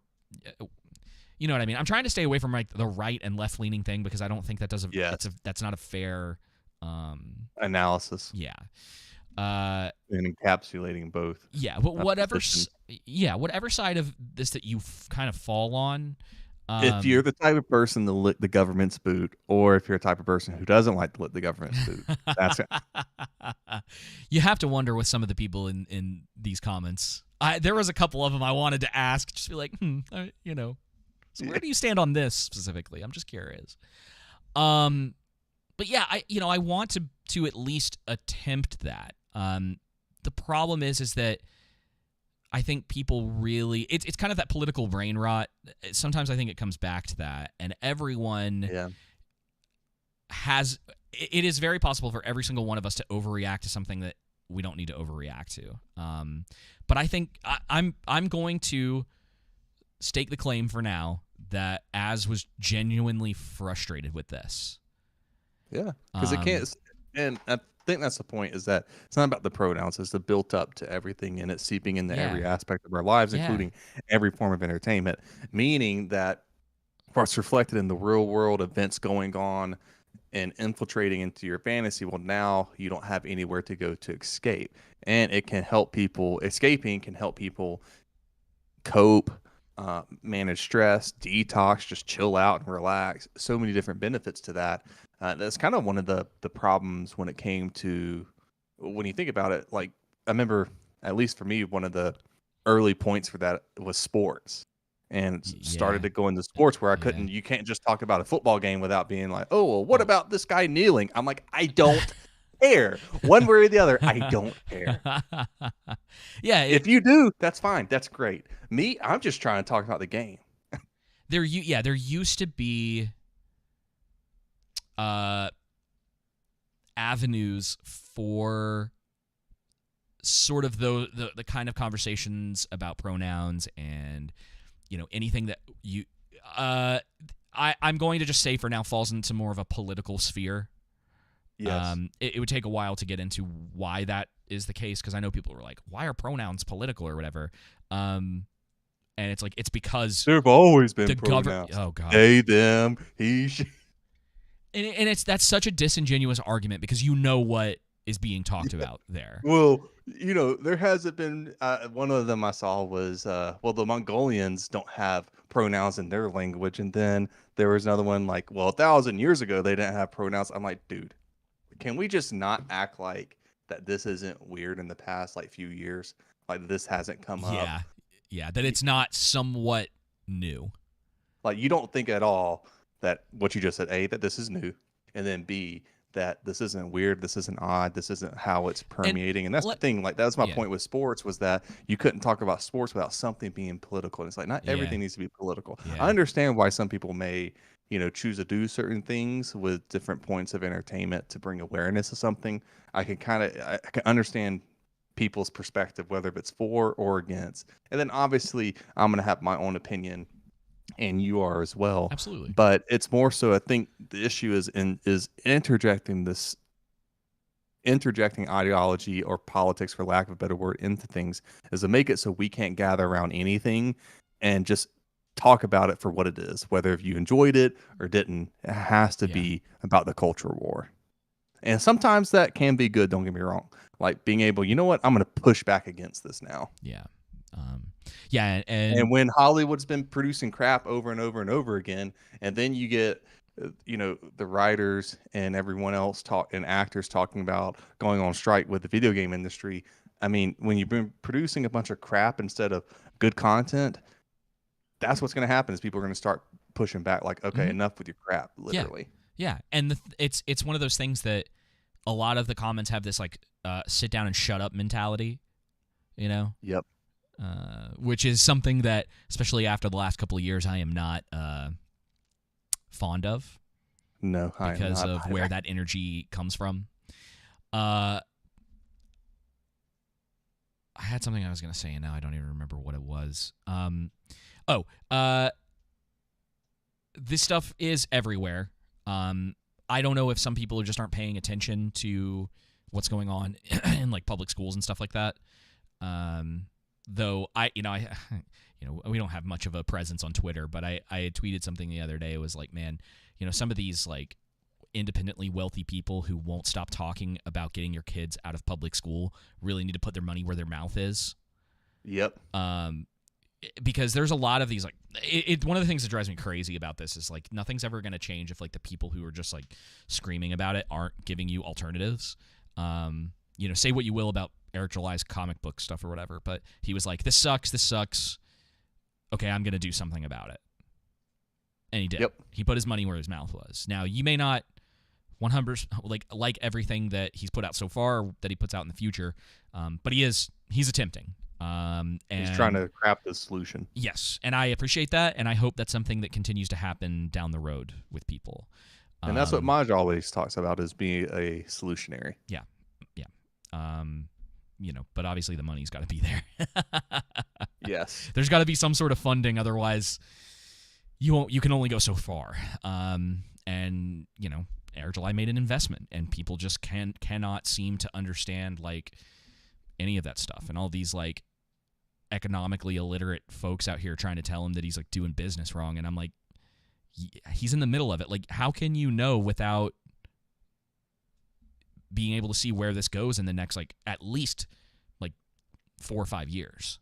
A: you know what I mean. I'm trying to stay away from like the right and left leaning thing, because I don't think that that's not a fair
B: analysis.
A: Yeah.
B: And encapsulating both.
A: Yeah, but whatever side of this that you kind of fall on.
B: If you're the type of person to lick the government's boot, or if you're a type of person who doesn't like to lick the government's boot, that's it.
A: You have to wonder with some of the people in these comments. There was a couple of them I wanted to ask, just be like, so where do you stand on this specifically? I'm just curious. But yeah, I want to at least attempt that. The problem is that I think people really, it's kind of that political brain rot. Sometimes I think it comes back to that, and everyone has. It is very possible for every single one of us to overreact to something that we don't need to overreact to. But I think I'm going to stake the claim for now that Az was genuinely frustrated with this.
B: Yeah, because it can't. And I think that's the point, is that it's not about the pronouns. It's the built up to everything, and it's seeping into every aspect of our lives, including every form of entertainment. Meaning that what's reflected in the real world events going on and infiltrating into your fantasy, well, now you don't have anywhere to go to escape. And it can help people, escaping can help people cope, manage stress, detox, just chill out and relax. So many different benefits to that. That's kind of one of the problems when it came to, when you think about it. Like, I remember, at least for me, one of the early points for that was sports, and started to go into sports where I couldn't. You can't just talk about a football game without being like, oh, well, what about this guy kneeling? I'm like, I don't care, one way or the other. I don't care. If you do, that's fine. That's great. Me, I'm just trying to talk about the game.
A: There used to be avenues for sort of the kind of conversations about pronouns and anything that you I'm going to just say for now falls into more of a political sphere.
B: Yes.
A: It would take a while to get into why that is the case, because I know people were like, why are pronouns political or whatever? And it's like, it's because
B: there have always been
A: the
B: pronouns.
A: Oh god,
B: they, them, he, she.
A: And that's such a disingenuous argument, because what is being talked about there.
B: Well, there hasn't been one of them I saw was the Mongolians don't have pronouns in their language, and then there was another one like, 1,000 years ago they didn't have pronouns. I'm like, dude, can we just not act like that this isn't weird in the past like few years, like this hasn't come up?
A: Yeah, that it's not somewhat new.
B: Like, you don't think at all that what you just said, A, that this is new, and then B, that this isn't weird, this isn't odd, this isn't how it's permeating. And that's the thing, like, that's my point with sports, was that you couldn't talk about sports without something being political. And it's like, not everything needs to be political. I understand why some people may, choose to do certain things with different points of entertainment to bring awareness to something. I can understand people's perspective, whether it's for or against. And then obviously I'm going to have my own opinion, and you are as well.
A: Absolutely.
B: But it's more so, I think the issue is interjecting ideology or politics, for lack of a better word, into things, is to make it so we can't gather around anything and just talk about it for what it is, whether if you enjoyed it or didn't. It has to be about the culture war. And sometimes that can be good, don't get me wrong. Like being able, I'm going to push back against this now. And when Hollywood's been producing crap over and over and over again, and then you get, the writers and everyone else and actors talking about going on strike with the video game industry. I mean, when you've been producing a bunch of crap instead of good content, that's what's going to happen, is people are going to start pushing back, like, okay, enough with your crap, literally.
A: Yeah. And it's one of those things that a lot of the comments have this like sit down and shut up mentality,
B: Yep.
A: Which is something that, especially after the last couple of years, I am not fond of.
B: No,
A: because of where that energy comes from. I had something I was going to say, and now I don't even remember what it was. This stuff is everywhere. I don't know if some people just aren't paying attention to what's going on in like public schools and stuff like that. Though I we don't have much of a presence on Twitter, but I had tweeted something the other day. It was like, man, some of these like independently wealthy people who won't stop talking about getting your kids out of public school really need to put their money where their mouth is.
B: Yep.
A: Because there's a lot of these, like, one of the things that drives me crazy about this is, like, nothing's ever going to change if, like, the people who are just, like, screaming about it aren't giving you alternatives. Say what you will about Eric July's comic book stuff or whatever, but he was like, this sucks. Okay, I'm going to do something about it. And he did.
B: Yep. He
A: put his money where his mouth was. Now, you may not 100% like everything that he's put out so far or that he puts out in the future, but he's attempting. And
B: he's trying to craft a solution.
A: Yes, and I appreciate that, and I hope that's something that continues to happen down the road with people.
B: And that's what Maj always talks about, is being a solutionary.
A: Yeah. But obviously the money's got to be there.
B: Yes.
A: There's got to be some sort of funding, otherwise you can only go so far. Air July made an investment, and people just cannot seem to understand like any of that stuff, and all these like economically illiterate folks out here trying to tell him that he's like doing business wrong, and I'm like, he's in the middle of it. Like, how can you know without being able to see where this goes in the next, like, at least like 4 or 5 years?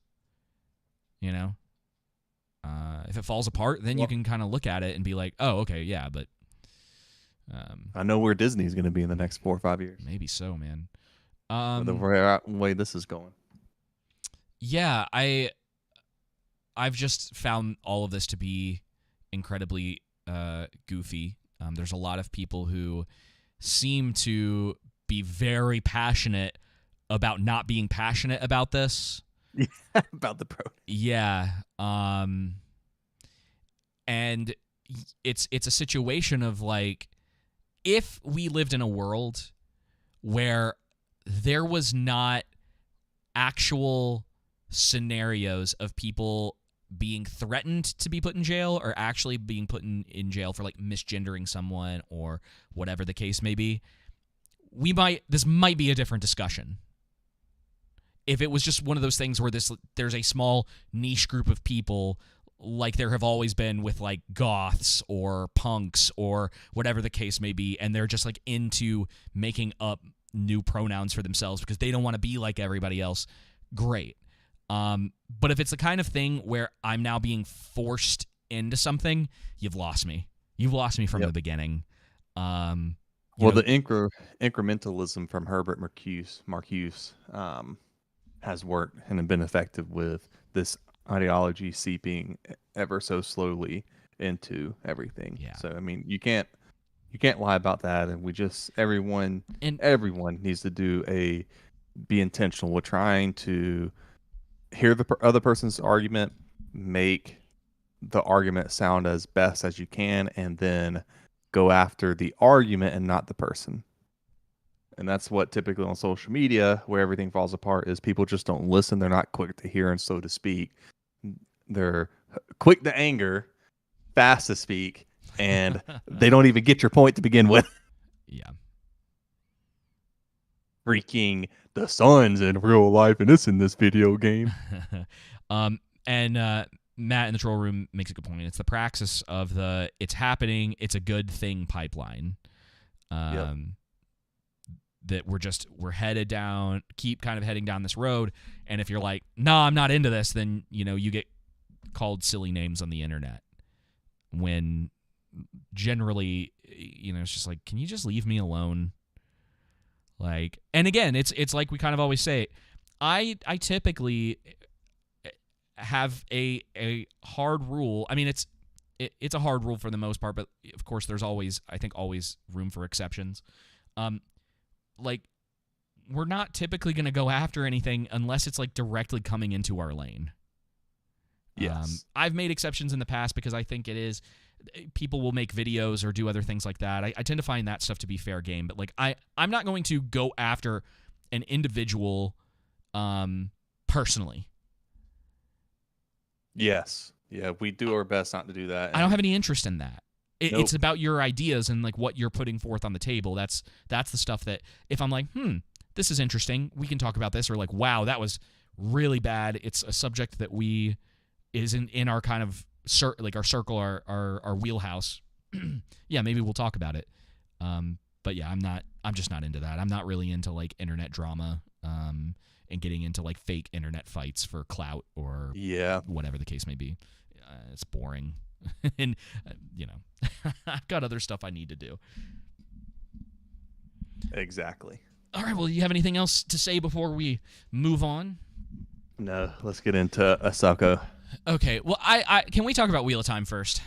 A: If it falls apart, then you can kind of look at it and be like, oh, okay, yeah, but
B: I know where Disney's going to be in the next 4 or 5 years.
A: Maybe so, man.
B: The way this is going.
A: Yeah, I've just found all of this to be incredibly goofy. There's a lot of people who seem to be very passionate about not being passionate about this.
B: About the pro.
A: Yeah. And it's a situation of like, if we lived in a world where there was not actual scenarios of people being threatened to be put in jail or actually being put in jail for like misgendering someone or whatever the case may be, this might be a different discussion. If it was just one of those things where there's a small niche group of people, like there have always been with like goths or punks or whatever the case may be, and they're just like into making up new pronouns for themselves because they don't want to be like everybody else, great. But if it's the kind of thing where I'm now being forced into something, you've lost me. You've lost me from the beginning. The
B: incrementalism from Herbert Marcuse has worked and been effective with this ideology seeping ever so slowly into everything.
A: Yeah.
B: So I mean, you can't lie about that, and everyone needs to be intentional with trying to hear the other person's argument, make the argument sound as best as you can, and then go after the argument and not the person. And that's what typically on social media, where everything falls apart, is people just don't listen. They're not quick to hear and slow to speak. They're quick to anger, fast to speak, and they don't even get your point to begin with.
A: Yeah.
B: Freaking the sun's in real life and it's in this video game.
A: Matt in the troll room makes a good point. It's the praxis of it's happening, it's a good thing pipeline. That we're headed down, keep kind of heading down this road. And if you're like, nah, I'm not into this, then, you get called silly names on the internet. When generally, it's just like, can you just leave me alone? Like, and again, it's like we kind of always say, I typically have a hard rule. I mean, it's a hard rule for the most part, but of course there's always room for exceptions. Like, we're not typically going to go after anything unless it's like directly coming into our lane.
B: Yes.
A: I've made exceptions in the past because I think it is people will make videos or do other things like that. I tend to find that stuff to be fair game, but like I'm not going to go after an individual personally.
B: Yes. Yeah, we do our best not to do that.
A: I don't have any interest in that.
B: Nope.
A: It's about your ideas and like what you're putting forth on the table. That's the stuff that if I'm like, this is interesting, we can talk about this, or like, wow, that was really bad. It's a subject that is in our kind of our circle, our wheelhouse. Yeah, maybe we'll talk about it. But yeah, I'm just not into that. I'm not really into like internet drama and getting into like fake internet fights for clout or whatever the case may be. It's boring. And I've got other stuff I need to do.
B: Exactly.
A: All right, well, you have anything else to say before we move on?
B: No, let's get into Ahsoka.
A: Okay, well, I can we talk about Wheel of Time first?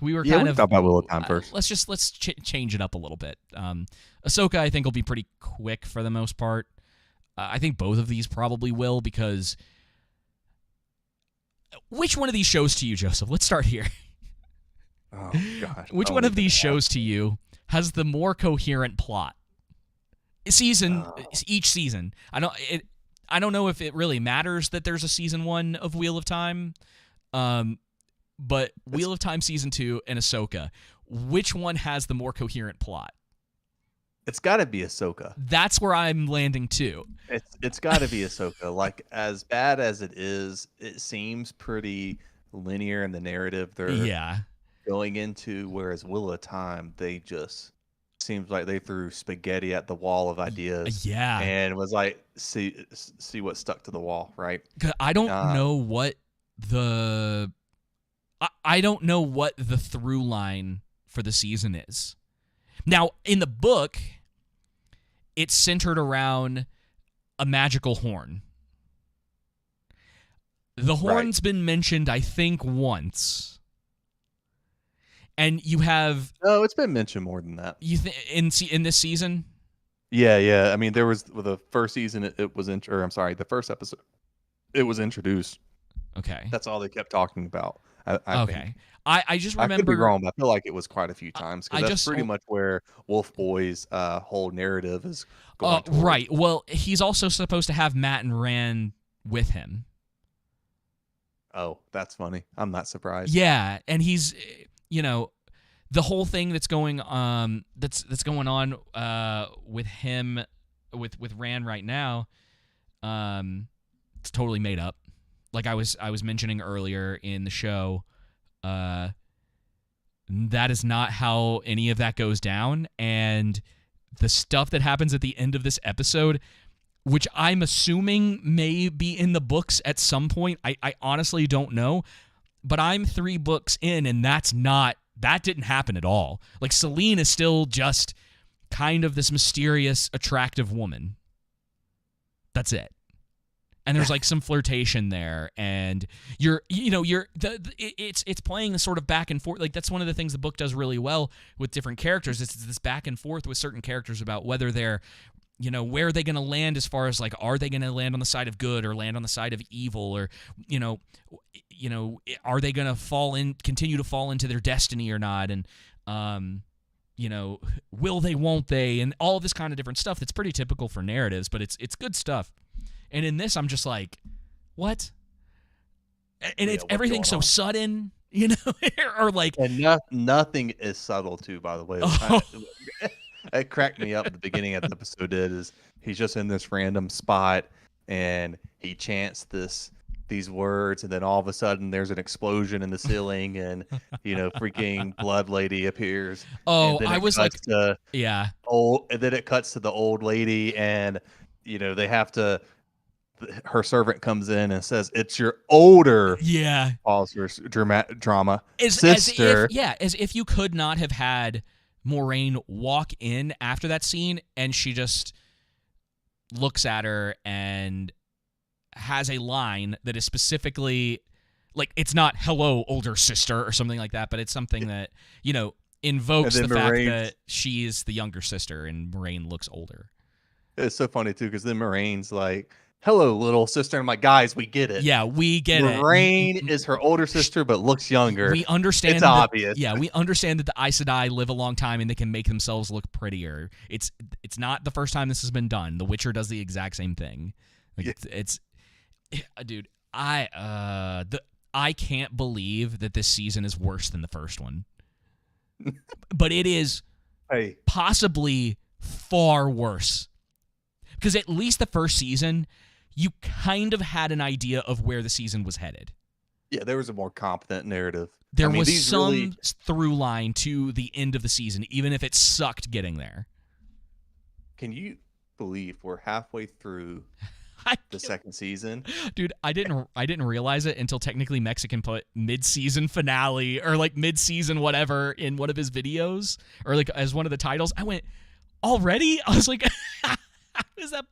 A: We were
B: talk about Wheel of Time first.
A: Let's change it up a little bit. Ahsoka, I think, will be pretty quick for the most part. I think both of these probably will, because which one of these shows to you, Joseph? Let's start here.
B: Oh gosh.
A: Which one of these shows to you has the more coherent plot? Each season. I don't know if it really matters that there's a season 1 of Wheel of Time, but Wheel of Time season 2 and Ahsoka, which one has the more coherent plot?
B: It's got to be Ahsoka.
A: That's where I'm landing too.
B: It's got to be Ahsoka. Like, as bad as it is, it seems pretty linear in the narrative they're going into, whereas Wheel of Time, they just seems like they threw spaghetti at the wall of ideas.
A: Yeah.
B: And was like, see what stuck to the wall, right?
A: I don't know what the through line for the season is. Now, in the book, it's centered around a magical horn. The horn's been mentioned, I think, once. And you have...
B: No, it's been mentioned more than that.
A: You in this season?
B: Yeah. I mean, there was the first season, the first episode, it was introduced.
A: Okay.
B: That's all they kept talking about. I think.
A: I just remember...
B: I could be wrong, but I feel like it was quite a few times. Because that's pretty much where Wolf Boy's whole narrative is going toward.
A: Right. Well, he's also supposed to have Matt and Rand with him.
B: Oh, that's funny. I'm not surprised.
A: Yeah, and he's... the whole thing that's going that's going on with him with Rand right now, it's totally made up. Like I was mentioning earlier in the show, that is not how any of that goes down. And the stuff that happens at the end of this episode, which I'm assuming may be in the books at some point, I honestly don't know. But I'm 3 books in, and that didn't happen at all. Like, Celine is still just kind of this mysterious, attractive woman. That's it. And there's like some flirtation there, and it's playing this sort of back and forth. Like, that's one of the things the book does really well with different characters. It's this back and forth with certain characters about whether they're, where are they going to land as far as like, are they going to land on the side of good or land on the side of evil, or are they going to continue to fall into their destiny or not, and will they, won't they, and all this kind of different stuff that's pretty typical for narratives, but it's good stuff. And in this, I'm just like, what? And it's everything's so sudden, or like,
B: and nothing is subtle too. By the way, it cracked me up at the beginning of the episode. He's just in this random spot and he chants these words, and then all of a sudden there's an explosion in the ceiling, and freaking Blood Lady appears.
A: Oh, I was like,
B: and then it cuts to the old lady, and they have to. Her servant comes in and says, "It's your older pause for drama sister."
A: As if you could not have had Moraine walk in after that scene, and she just looks at her and has a line that is specifically like, it's not "hello, older sister" or something like that, but it's something that invokes the fact that she is the younger sister and Moraine looks older.
B: It's so funny too, because then Moraine's like, hello, little sister. I'm like, guys, we get it.
A: Yeah, we get it.
B: Lorraine is her older sister, but looks younger.
A: We understand
B: It's
A: that,
B: obvious.
A: Yeah, we understand that the Aes Sedai live a long time and they can make themselves look prettier. It's not the first time this has been done. The Witcher does the exact same thing. Like
B: Yeah.
A: it's dude, I can't believe that this season is worse than the first one. But it is
B: Hey,
A: possibly far worse. Because at least the first season, you kind of had an idea of where the season was headed.
B: yeah, there was a more competent narrative.
A: There was some through line to the end of the season, even if it sucked getting there.
B: Can you believe we're halfway through the second season?
A: Dude, I didn't realize it until technically Mexican put mid-season finale or like mid-season whatever in one of his videos or like as one of the titles. I went, already? I was like, is that?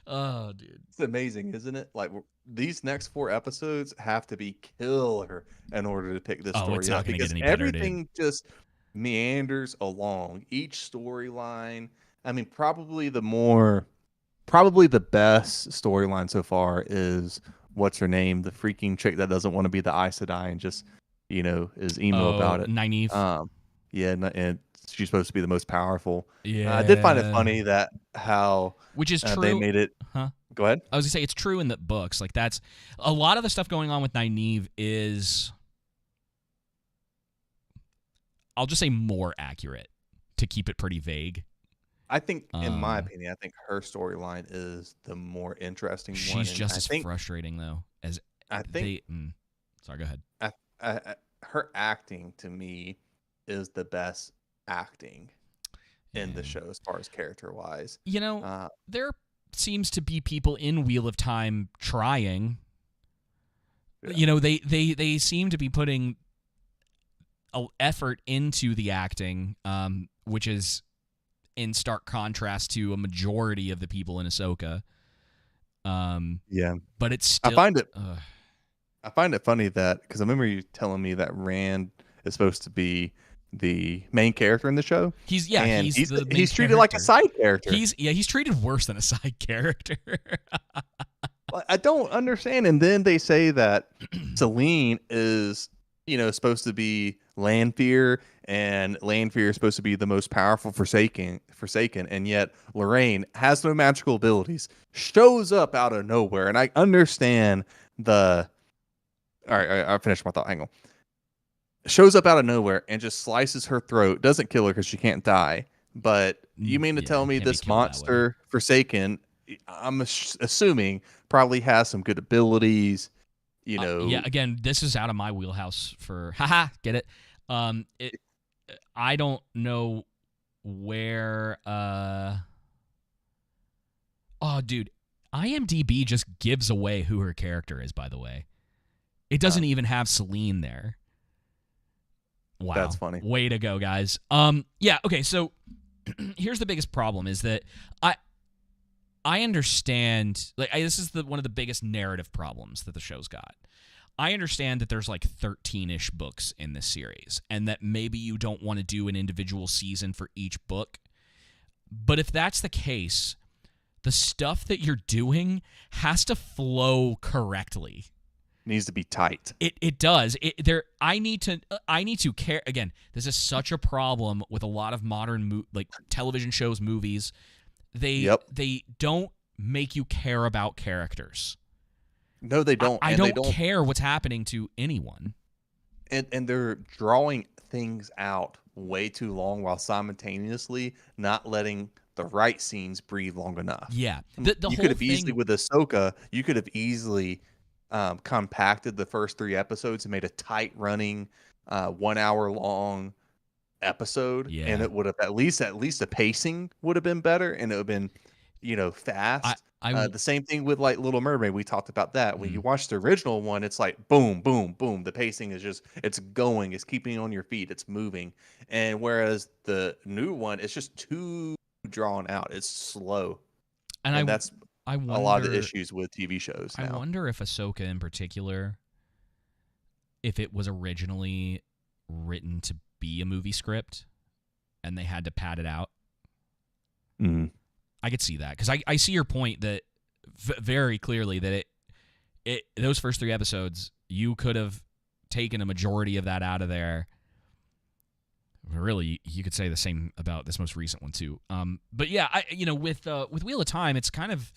A: Oh, dude.
B: It's amazing, isn't it? Like these next 4 episodes have to be killer in order to pick this story
A: it's not
B: up
A: gonna
B: because
A: get any better,
B: everything just meanders along. Each storyline. I mean, probably the best storyline so far is what's her name, the freaking chick that doesn't want to be the Aes Sedai and just is emo about it.
A: Nynaeve.
B: Yeah, and she's supposed to be the most powerful.
A: Yeah.
B: I did find it funny that how
A: which is true.
B: they made it.
A: Huh?
B: Go ahead.
A: I was gonna say it's true in the books. Like that's a lot of the stuff going on with Nynaeve is, I'll just say more accurate to keep it pretty vague.
B: I think, in my opinion, I think her storyline is the more interesting one.
A: She's just as frustrating though as
B: I think.
A: Sorry, go ahead.
B: Her acting to me is the best acting in the show as far as character wise.
A: There seems to be people in Wheel of Time trying. Yeah. They seem to be putting effort into the acting, which is in stark contrast to a majority of the people in Ahsoka.
B: Yeah,
A: but it's still.
B: I find it funny that because I remember you telling me that Rand is supposed to be the main character in the show.
A: He's treated
B: character. Like a side character.
A: He's treated worse than a side character.
B: I don't understand. And then they say that Celine is supposed to be Lanfear, and Lanfear is supposed to be the most powerful Forsaken, and yet Lorraine has no magical abilities, shows up out of nowhere. And I understand all right, I finished my thought. Hang on. Shows up out of nowhere and just slices her throat. Doesn't kill her because she can't die. But you mean to tell me this monster Forsaken, I'm assuming, probably has some good abilities,
A: Yeah, again, this is out of my wheelhouse for get it? I don't know where oh dude, IMDb just gives away who her character is, by the way. It doesn't even have Celine there. Wow.
B: That's funny.
A: Way to go, guys. Yeah, okay, so here's the biggest problem is that I understand, this is one of the biggest narrative problems that the show's got. I understand that there's like 13-ish books in this series, and that maybe you don't want to do an individual season for each book. But if that's the case, the stuff that you're doing has to flow correctly.
B: Needs to be tight.
A: It does. I need to care. Again, this is such a problem with a lot of modern television shows, movies. They don't make you care about characters.
B: No, they don't.
A: I don't care what's happening to anyone.
B: And they're drawing things out way too long while simultaneously not letting the right scenes breathe long enough.
A: Yeah.
B: You could have easily, with Ahsoka, compacted the first 3 episodes and made a tight running 1 hour long episode.
A: Yeah.
B: And it would have at least the pacing would have been better, and it would have been fast. The same thing with like Little Mermaid. We talked about that. When you watch the original one, it's like boom, boom, boom. The pacing is just, it's going, it's keeping you on your feet, it's moving. And whereas the new one, it's just too drawn out. It's slow. And that's a lot of the issues with TV shows now.
A: I wonder if Ahsoka in particular, if it was originally written to be a movie script and they had to pad it out.
B: Mm-hmm.
A: I could see that, because I see your point that very clearly that those first 3 episodes, you could have taken a majority of that out of there. Really, you could say the same about this most recent one too. But yeah, with Wheel of Time, it's kind of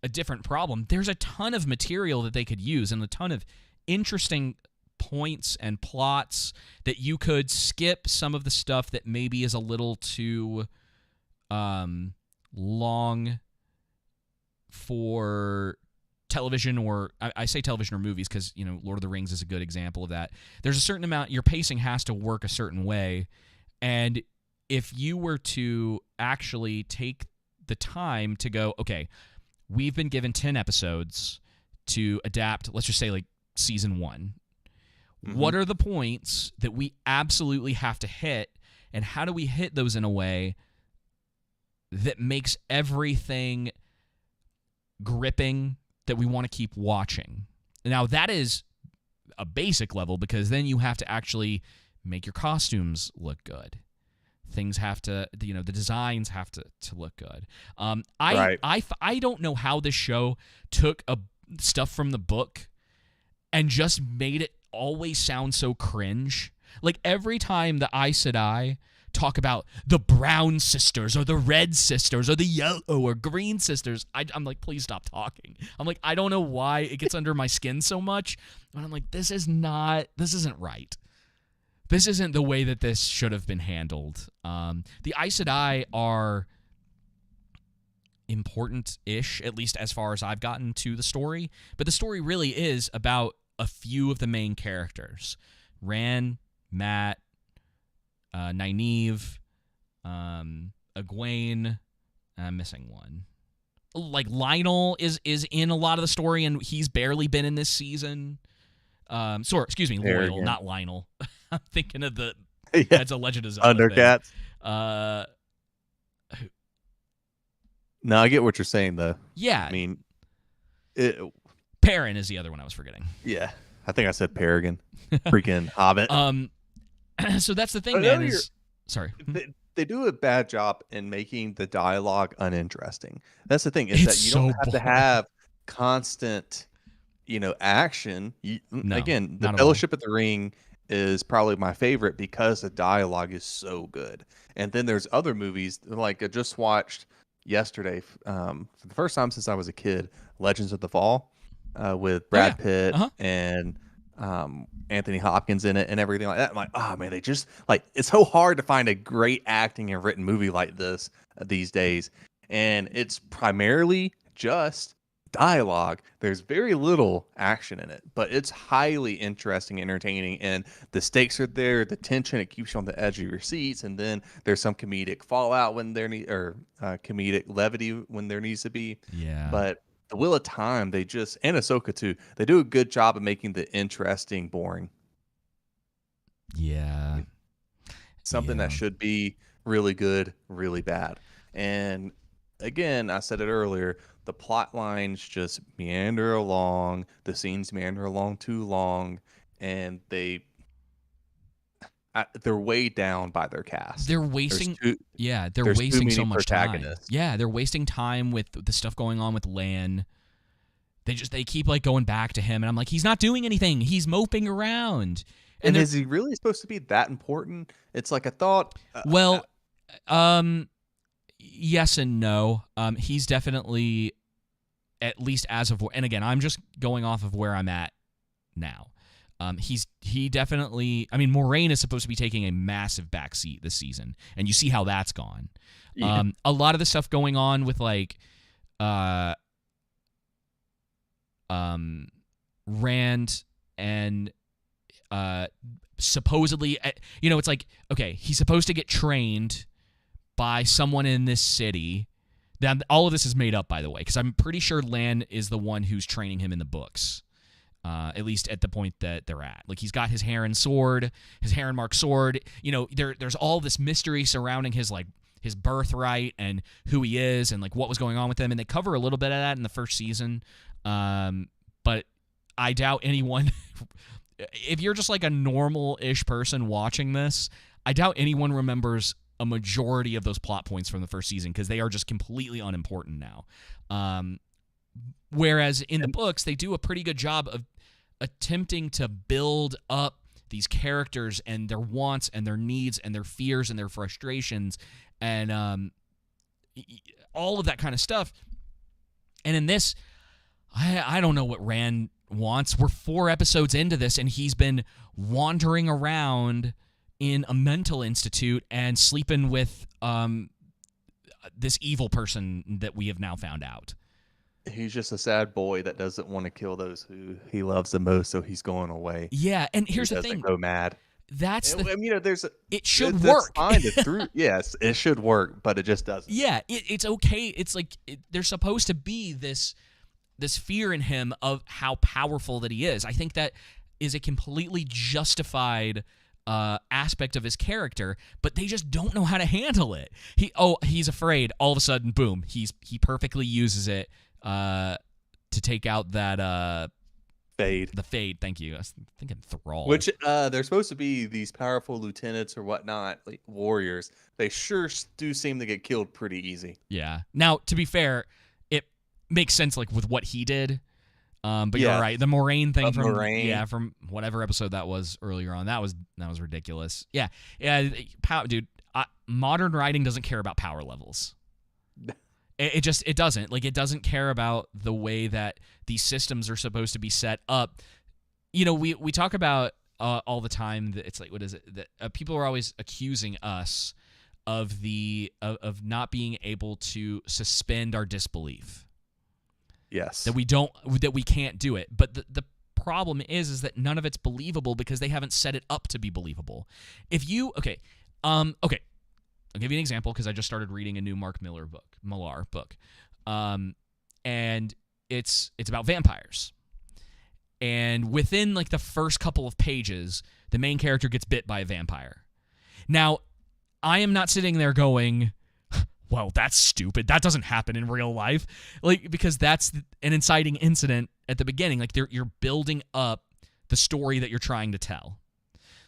A: a different problem. There's a ton of material that they could use and a ton of interesting points and plots that you could skip some of the stuff that maybe is a little too long for television, or I say television or movies because, Lord of the Rings is a good example of that. There's a certain amount, your pacing has to work a certain way, and if you were to actually take the time to go, okay, we've been given 10 episodes to adapt, let's just say like season 1. Mm-hmm. What are the points that we absolutely have to hit, and how do we hit those in a way that makes everything gripping that we want to keep watching? Now, that is a basic level, because then you have to actually make your costumes look good. Things have to, the designs have to look good. I don't know how this show took stuff from the book and just made it always sound so cringe. Like, every time the Aes Sedai talk about the brown sisters or the red sisters or the yellow or green sisters, I'm like, please stop talking. I'm like, I don't know why it gets under my skin so much, but I'm like, this isn't right. This isn't the way that this should have been handled. The Aes Sedai are important-ish, at least as far as I've gotten to the story, but the story really is about a few of the main characters. Rand, Mat, Nynaeve, Egwene, I'm missing one. Like, Lionel is in a lot of the story, and he's barely been in this season. Loyal, not Lionel. I'm thinking of the Heads of Legend of Zelda
B: Undercats.
A: Thing.
B: No, I get what you're saying, though.
A: Yeah.
B: I mean,
A: Perrin is the other one I was forgetting.
B: Yeah. I think I said Peregrine. Freaking Hobbit.
A: So that's the thing, man. Sorry.
B: They do a bad job in making the dialogue uninteresting. That's the thing, is that you don't have to have constant, action. Again, the Fellowship of the Ring is probably my favorite because the dialogue is so good. And then there's other movies, like I just watched yesterday, for the first time since I was a kid, Legends of the Fall, with Brad Pitt and Anthony Hopkins in it and everything like that. I'm like, oh man, they just, like, it's so hard to find a great acting and written movie like this these days. And it's primarily just dialogue. There's very little action in it, but it's highly interesting, entertaining, and the stakes are there, the tension, it keeps you on the edge of your seats, and then there's some comedic fallout when comedic levity when there needs to be.
A: Yeah.
B: But the Wheel of Time, and Ahsoka too, they do a good job of making the interesting boring.
A: Yeah.
B: Something that should be really good, really bad. And again, I said it earlier, the plot lines just meander along, the scenes meander along too long, and they're weighed down by their cast.
A: They're wasting they're wasting so much time. Yeah, they're wasting time with the stuff going on with Lan. They keep like going back to him, and I'm like, he's not doing anything. He's moping around.
B: And is he really supposed to be that important? It's like I thought.
A: Yes and no. He's definitely, at least as of, and again, I'm just going off of where I'm at now. He definitely, I mean, Moraine is supposed to be taking a massive backseat this season, and you see how that's gone. Yeah. A lot of the stuff going on with like, Rand and supposedly, it's like, okay, he's supposed to get trained by someone in this city. Now, all of this is made up, by the way, because I'm pretty sure Lan is the one who's training him in the books, at least at the point that they're at. Like, he's got his Heron marked sword. There's all this mystery surrounding his birthright and who he is and like what was going on with him, and they cover a little bit of that in the first season. But I doubt anyone, if you're just like a normal-ish person watching this, I doubt anyone remembers a majority of those plot points from the first season because they are just completely unimportant now. Whereas in the books, they do a pretty good job of attempting to build up these characters and their wants and their needs and their fears and their frustrations and all of that kind of stuff. And in this, I don't know what Rand wants. We're 4 episodes into this, and he's been wandering around in a mental institute and sleeping with this evil person that we have now found out.
B: He's just a sad boy that doesn't want to kill those who he loves the most, so he's going away.
A: Yeah, and here's
B: He
A: the
B: doesn't
A: thing.
B: go mad.
A: That's the.
B: I mean, there's.
A: It should
B: That's
A: work.
B: fine. Yes, it should work, but it just doesn't.
A: Yeah, it's okay. It's like there's supposed to be this fear in him of how powerful that he is. I think that is a completely justified aspect of his character, but they just don't know how to handle it. He's afraid. All of a sudden, boom, he perfectly uses it to take out that
B: Fade.
A: The Fade. Thank you. I was thinking Thrall.
B: Which they're supposed to be these powerful lieutenants or whatnot, like warriors. They sure do seem to get killed pretty easy.
A: Yeah. Now, to be fair, it makes sense like with what he did. But you're right. The Moraine thing from whatever episode that was earlier on, that was ridiculous. Yeah. Dude, modern writing doesn't care about power levels. It doesn't. Like, it doesn't care about the way that these systems are supposed to be set up. You know, we talk about all the time that it's like, what is it? That people are always accusing us of of not being able to suspend our disbelief.
B: Yes.
A: That we can't do it. But the problem is that none of it's believable because they haven't set it up to be believable. Okay. I'll give you an example because I just started reading a new Mark Millar book. And it's about vampires. And within like the first couple of pages, the main character gets bit by a vampire. Now, I am not sitting there going, well, that's stupid. That doesn't happen in real life. Like, because that's an inciting incident at the beginning. Like, you're building up the story that you're trying to tell.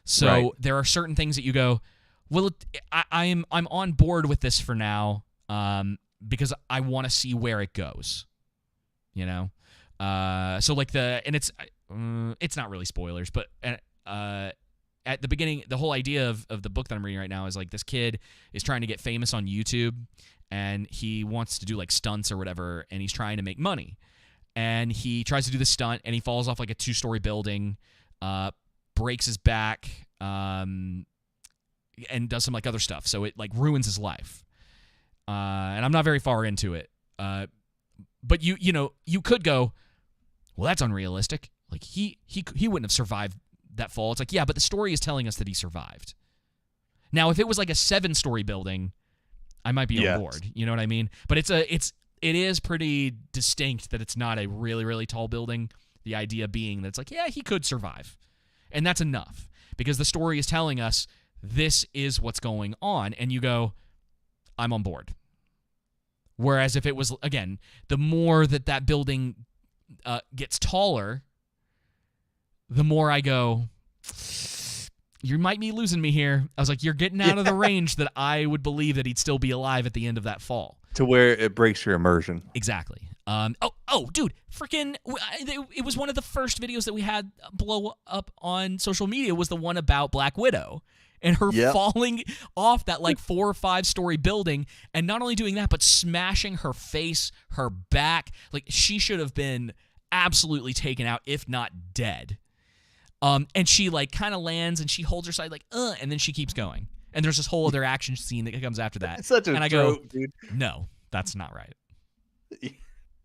A: So there are certain things that you go, well, I'm on board with this for now, because I want to see where it goes. You know, so like it's not really spoilers, but at the beginning, the whole idea of the book that I'm reading right now is like this kid is trying to get famous on YouTube, and he wants to do like stunts or whatever, and he's trying to make money, and he tries to do the stunt, and he falls off like a 2-story building, breaks his back, and does some like other stuff, so it like ruins his life. And I'm not very far into it, but you could go, well, that's unrealistic. Like he wouldn't have survived that fall. It's like, yeah, but the story is telling us that he survived. Now, if it was like a 7-story building, I might be on board. You know what I mean? But it is pretty distinct that it's not a really, really tall building. The idea being that it's like, yeah, he could survive. And that's enough because the story is telling us this is what's going on. And you go, I'm on board. Whereas if it was, again, the more that building gets taller, the more I go, you might be losing me here. I was like, you're getting out of the range that I would believe that he'd still be alive at the end of that fall.
B: To where it breaks your immersion.
A: Exactly. Dude, freaking, it was one of the first videos that we had blow up on social media was the one about Black Widow and her falling off that like 4 or 5-story building, and not only doing that, but smashing her face, her back. Like, she should have been absolutely taken out, if not dead. And she like kind of lands and she holds her side like, and then she keeps going. And there's this whole other action scene that comes after that.
B: It's such a trope, dude.
A: No, that's not right.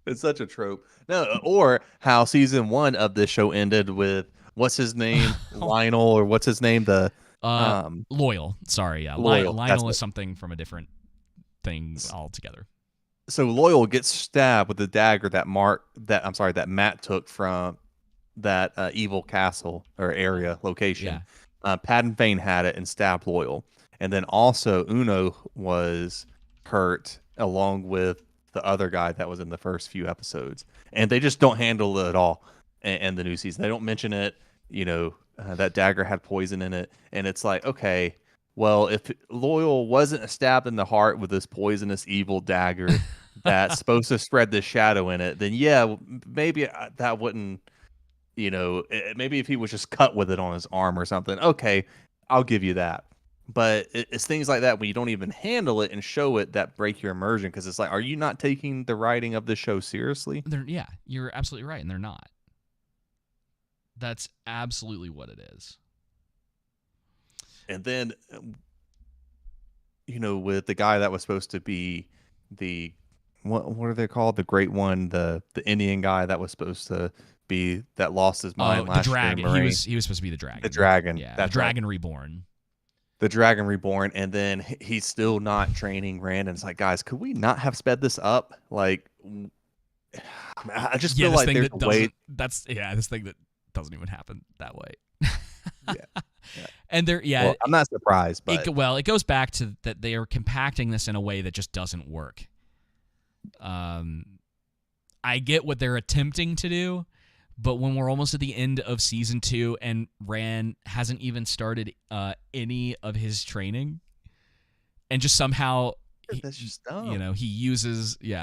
B: It's such a trope. No, or how season 1 of this show ended with what's his name, Lionel, or what's his name,
A: Loyal. Sorry, yeah,
B: Loyal.
A: Lionel is something from a different thing altogether.
B: So Loyal gets stabbed with the dagger that Matt took from that evil castle or area location. Yeah. Patton Fane had it and stabbed Loyal, and then also Uno was hurt along with the other guy that was in the first few episodes, and they just don't handle it at all in the new season. They don't mention it. That dagger had poison in it, and it's like, okay, well, if Loyal wasn't stabbed in the heart with this poisonous evil dagger, that's supposed to spread the shadow in it, then yeah, maybe that wouldn't, maybe if he was just cut with it on his arm or something, okay, I'll give you that. But it's things like that when you don't even handle it and show it that break your immersion, because it's like, are you not taking the writing of the show seriously?
A: Yeah, you're absolutely right, and they're not. That's absolutely what it is.
B: And then, with the guy that was supposed to be the what are they called? The Great One, the Indian guy that was supposed to be that lost his mind
A: The
B: last year in
A: dragon.
B: Marine.
A: He was supposed to be the dragon.
B: The dragon.
A: Yeah,
B: That's
A: the
B: right.
A: dragon reborn.
B: The Dragon Reborn, and then he's still not training Rand. And it's like, guys, could we not have sped this up? Like, I just feel like there's a way.
A: This thing that doesn't even happen that way.
B: Yeah.
A: And
B: Well, I'm not surprised, but
A: it goes back to that they are compacting this in a way that just doesn't work. I get what they're attempting to do, but when we're almost at the end of season 2 and Rand hasn't even started any of his training, and just somehow
B: that's just dumb.
A: he uses he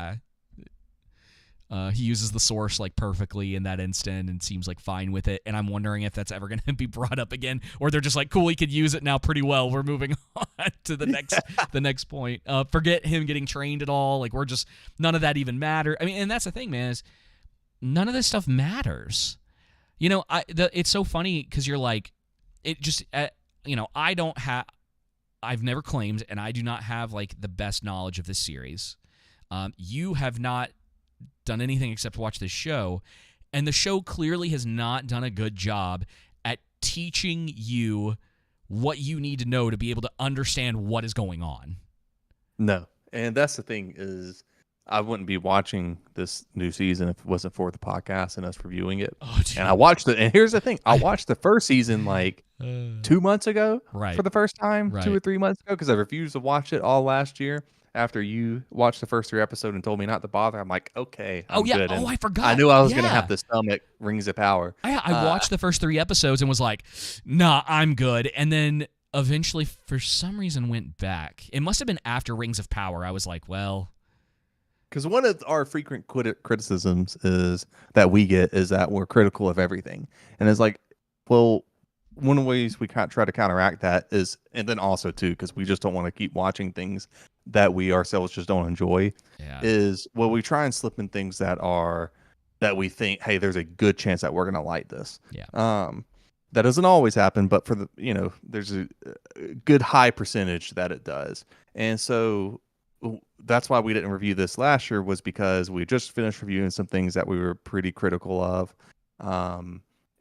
A: uses the source like perfectly in that instant and seems like fine with it. And I'm wondering if that's ever going to be brought up again, or they're just like, cool, he could use it now pretty well. We're moving on to the next point. Forget him getting trained at all. Like, we're just, none of that even matter. I mean, and that's the thing, man, is none of this stuff matters. It's so funny because you're like, it just, I've never claimed, and I do not have like the best knowledge of this series. You have not done anything except watch this show, and the show clearly has not done a good job at teaching you what you need to know to be able to understand what is going on.
B: No, and that's the thing is, I wouldn't be watching this new season if it wasn't for the podcast and us reviewing it.
A: Oh,
B: and I watched it, and here's the thing: I watched the first season like 2 months ago,
A: right,
B: for the first time,
A: right.
B: 2 or 3 months ago, because I refused to watch it all last year. After you watched the first 3 episodes and told me not to bother, I'm like, okay, I'm good.
A: And
B: I
A: forgot.
B: I knew I was gonna have to stomach Rings of Power.
A: I watched the first 3 episodes and was like, nah, I'm good. And then eventually, for some reason, went back. It must have been after Rings of Power. I was like, well,
B: because one of our frequent criticisms is that we get is that we're critical of everything, and it's like, well, one of the ways we try to counteract that is, and then also too, because we just don't want to keep watching things that we ourselves just don't enjoy, is, well, we try and slip in things that we think, hey, there's a good chance that we're gonna like this. That doesn't always happen, but for the there's a good high percentage that it does. And so that's why we didn't review this last year, was because we just finished reviewing some things that we were pretty critical of.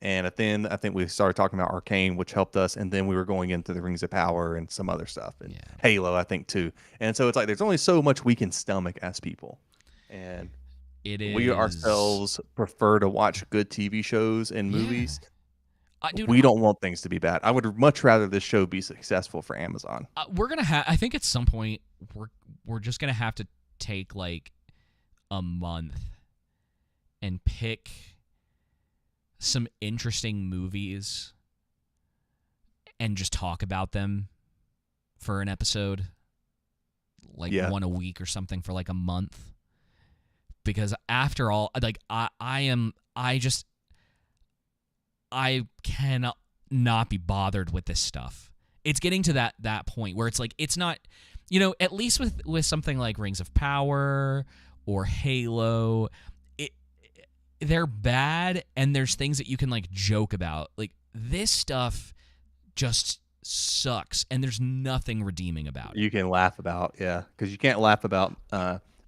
B: And then I think we started talking about Arcane, which helped us, and then we were going into the Rings of Power and some other stuff, and Halo, I think, too. And so it's like there's only so much we can stomach as people, and we ourselves prefer to watch good TV shows and movies. We don't want things to be bad. I would much rather this show be successful for Amazon.
A: We're gonna have. I think at some point we're just gonna have to take like a month and pick some interesting movies and just talk about them for an episode, like one a week or something for like a month. Because after all, like I cannot not be bothered with this stuff. It's getting to that point where it's like, it's not, at least with something like Rings of Power or Halo, they're bad, and there's things that you can like joke about. Like, this stuff just sucks, and there's nothing redeeming about it.
B: You can laugh about, because you can't laugh about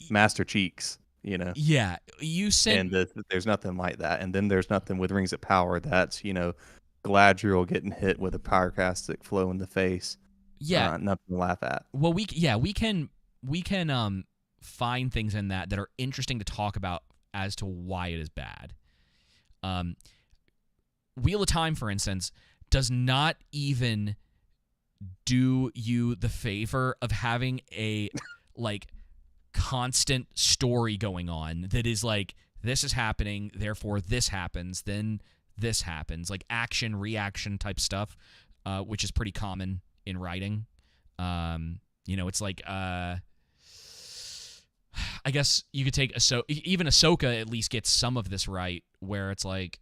B: Master Cheeks,
A: Yeah, you said,
B: and there's nothing like that. And then there's nothing with Rings of Power that's Galadriel getting hit with a pyroclastic flow in the face.
A: Yeah,
B: nothing to laugh at.
A: Well, we can find things in that are interesting to talk about as to why it is bad. Wheel of Time, for instance, does not even do you the favor of having a like constant story going on that is like, this is happening, therefore this happens, then this happens, like action reaction type stuff, which is pretty common in writing. It's like I I guess you could take even Ahsoka at least gets some of this right, where it's like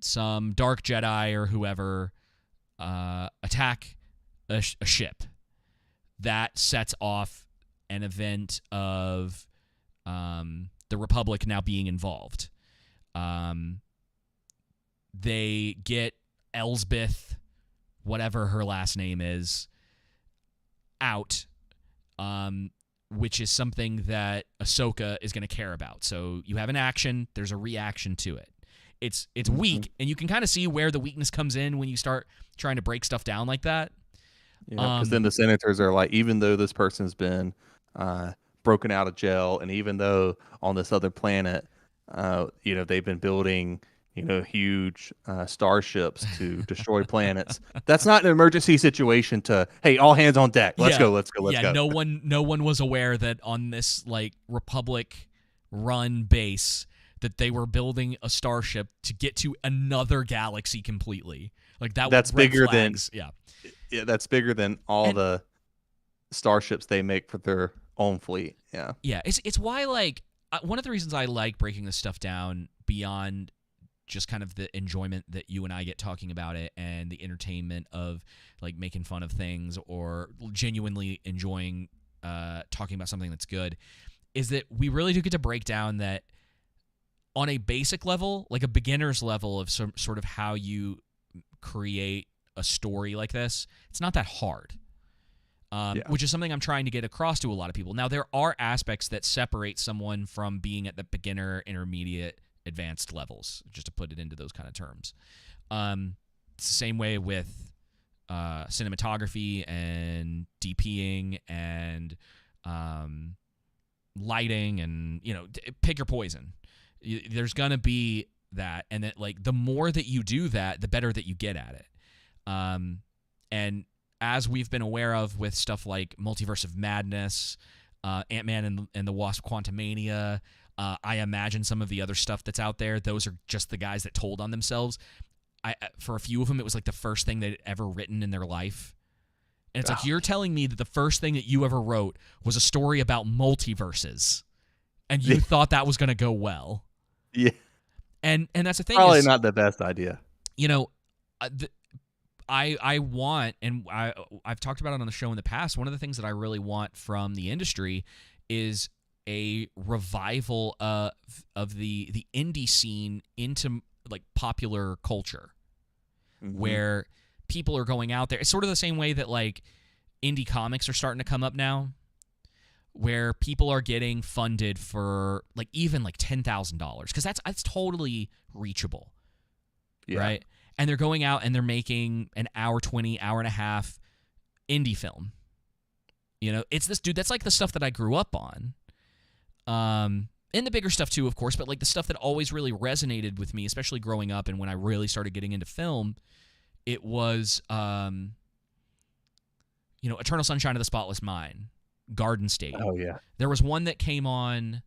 A: some dark Jedi or whoever attack a ship that sets off an event of the Republic now being involved. They get Elsbeth, whatever her last name is, out, which is something that Ahsoka is going to care about. So you have an action, there's a reaction to it. It's weak, and you can kind of see where the weakness comes in when you start trying to break stuff down like that.
B: Yeah, because then the senators are like, even though this person's been broken out of jail, and even though on this other planet, they've been building, huge starships to destroy planets. That's not an emergency situation to, hey, all hands on deck. Let's go.
A: Yeah, no one was aware that on this like Republic run base that they were building a starship to get to another galaxy completely. Like that's bigger
B: flags. Yeah, that's bigger than all the starships they make for their own fleet. Yeah.
A: Yeah, it's why, like, one of the reasons I like breaking this stuff down beyond just kind of the enjoyment that you and I get talking about it and the entertainment of like making fun of things or genuinely enjoying talking about something that's good, is that we really do get to break down that on a basic level, like a beginner's level of some sort of how you create a story like this, it's not that hard. Which is something I'm trying to get across to a lot of people. Now, there are aspects that separate someone from being at the beginner, intermediate, advanced levels, just to put it into those kind of terms. It's the same way with cinematography and DPing and lighting and, pick your poison. There's going to be that, and that, like, the more that you do that, the better that you get at it. And as we've been aware of with stuff like Multiverse of Madness, Ant-Man and the Wasp: Quantumania, I imagine some of the other stuff that's out there, those are just the guys that told on themselves. For a few of them, it was like the first thing they'd ever written in their life. And it's like, you're telling me that the first thing that you ever wrote was a story about multiverses, and you thought that was going to go well.
B: Yeah.
A: And that's the thing.
B: Probably not the best idea.
A: I want, and I've talked about it on the show in the past, one of the things that I really want from the industry is a revival of the indie scene into like popular culture, where people are going out there. It's sort of the same way that like indie comics are starting to come up now, where people are getting funded for like even like $10,000, because that's totally reachable, right? And they're going out and they're making an hour 20, hour and a half indie film. It's this dude, that's like the stuff that I grew up on. And the bigger stuff too, of course, but like the stuff that always really resonated with me, especially growing up and when I really started getting into film, it was, Eternal Sunshine of the Spotless Mind, Garden State.
B: Oh, yeah. There
A: was one that came on...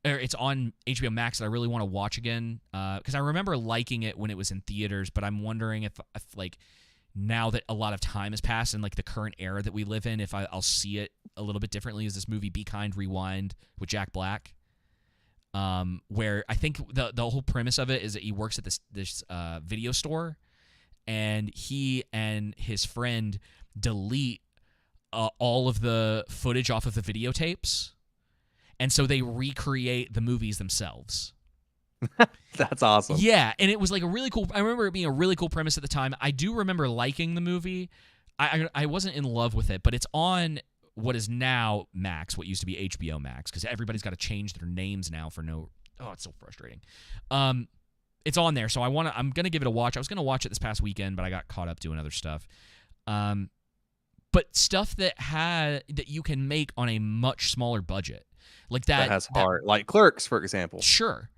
A: It's on HBO Max that I really want to watch again, because I remember liking it when it was in theaters, but I'm wondering if like now that a lot of time has passed in like the current era that we live in, if I'll see it a little bit differently. Is this movie Be Kind, Rewind with Jack Black, where I think the whole premise of it is that he works at this video store, and he and his friend delete all of the footage off of the videotapes. And so they recreate the movies themselves.
B: That's awesome.
A: Yeah, and it was like a really cool... I remember it being a really cool premise at the time. I do remember liking the movie. I wasn't in love with it, but it's on what is now Max, what used to be HBO Max, because everybody's got to change their names now for no... Oh, it's so frustrating. It's on there, so I'm going to give it a watch. I was going to watch it this past weekend, but I got caught up doing other stuff. But stuff that you can make on a much smaller budget. Like that
B: has heart, like Clerks, for example.
A: Sure,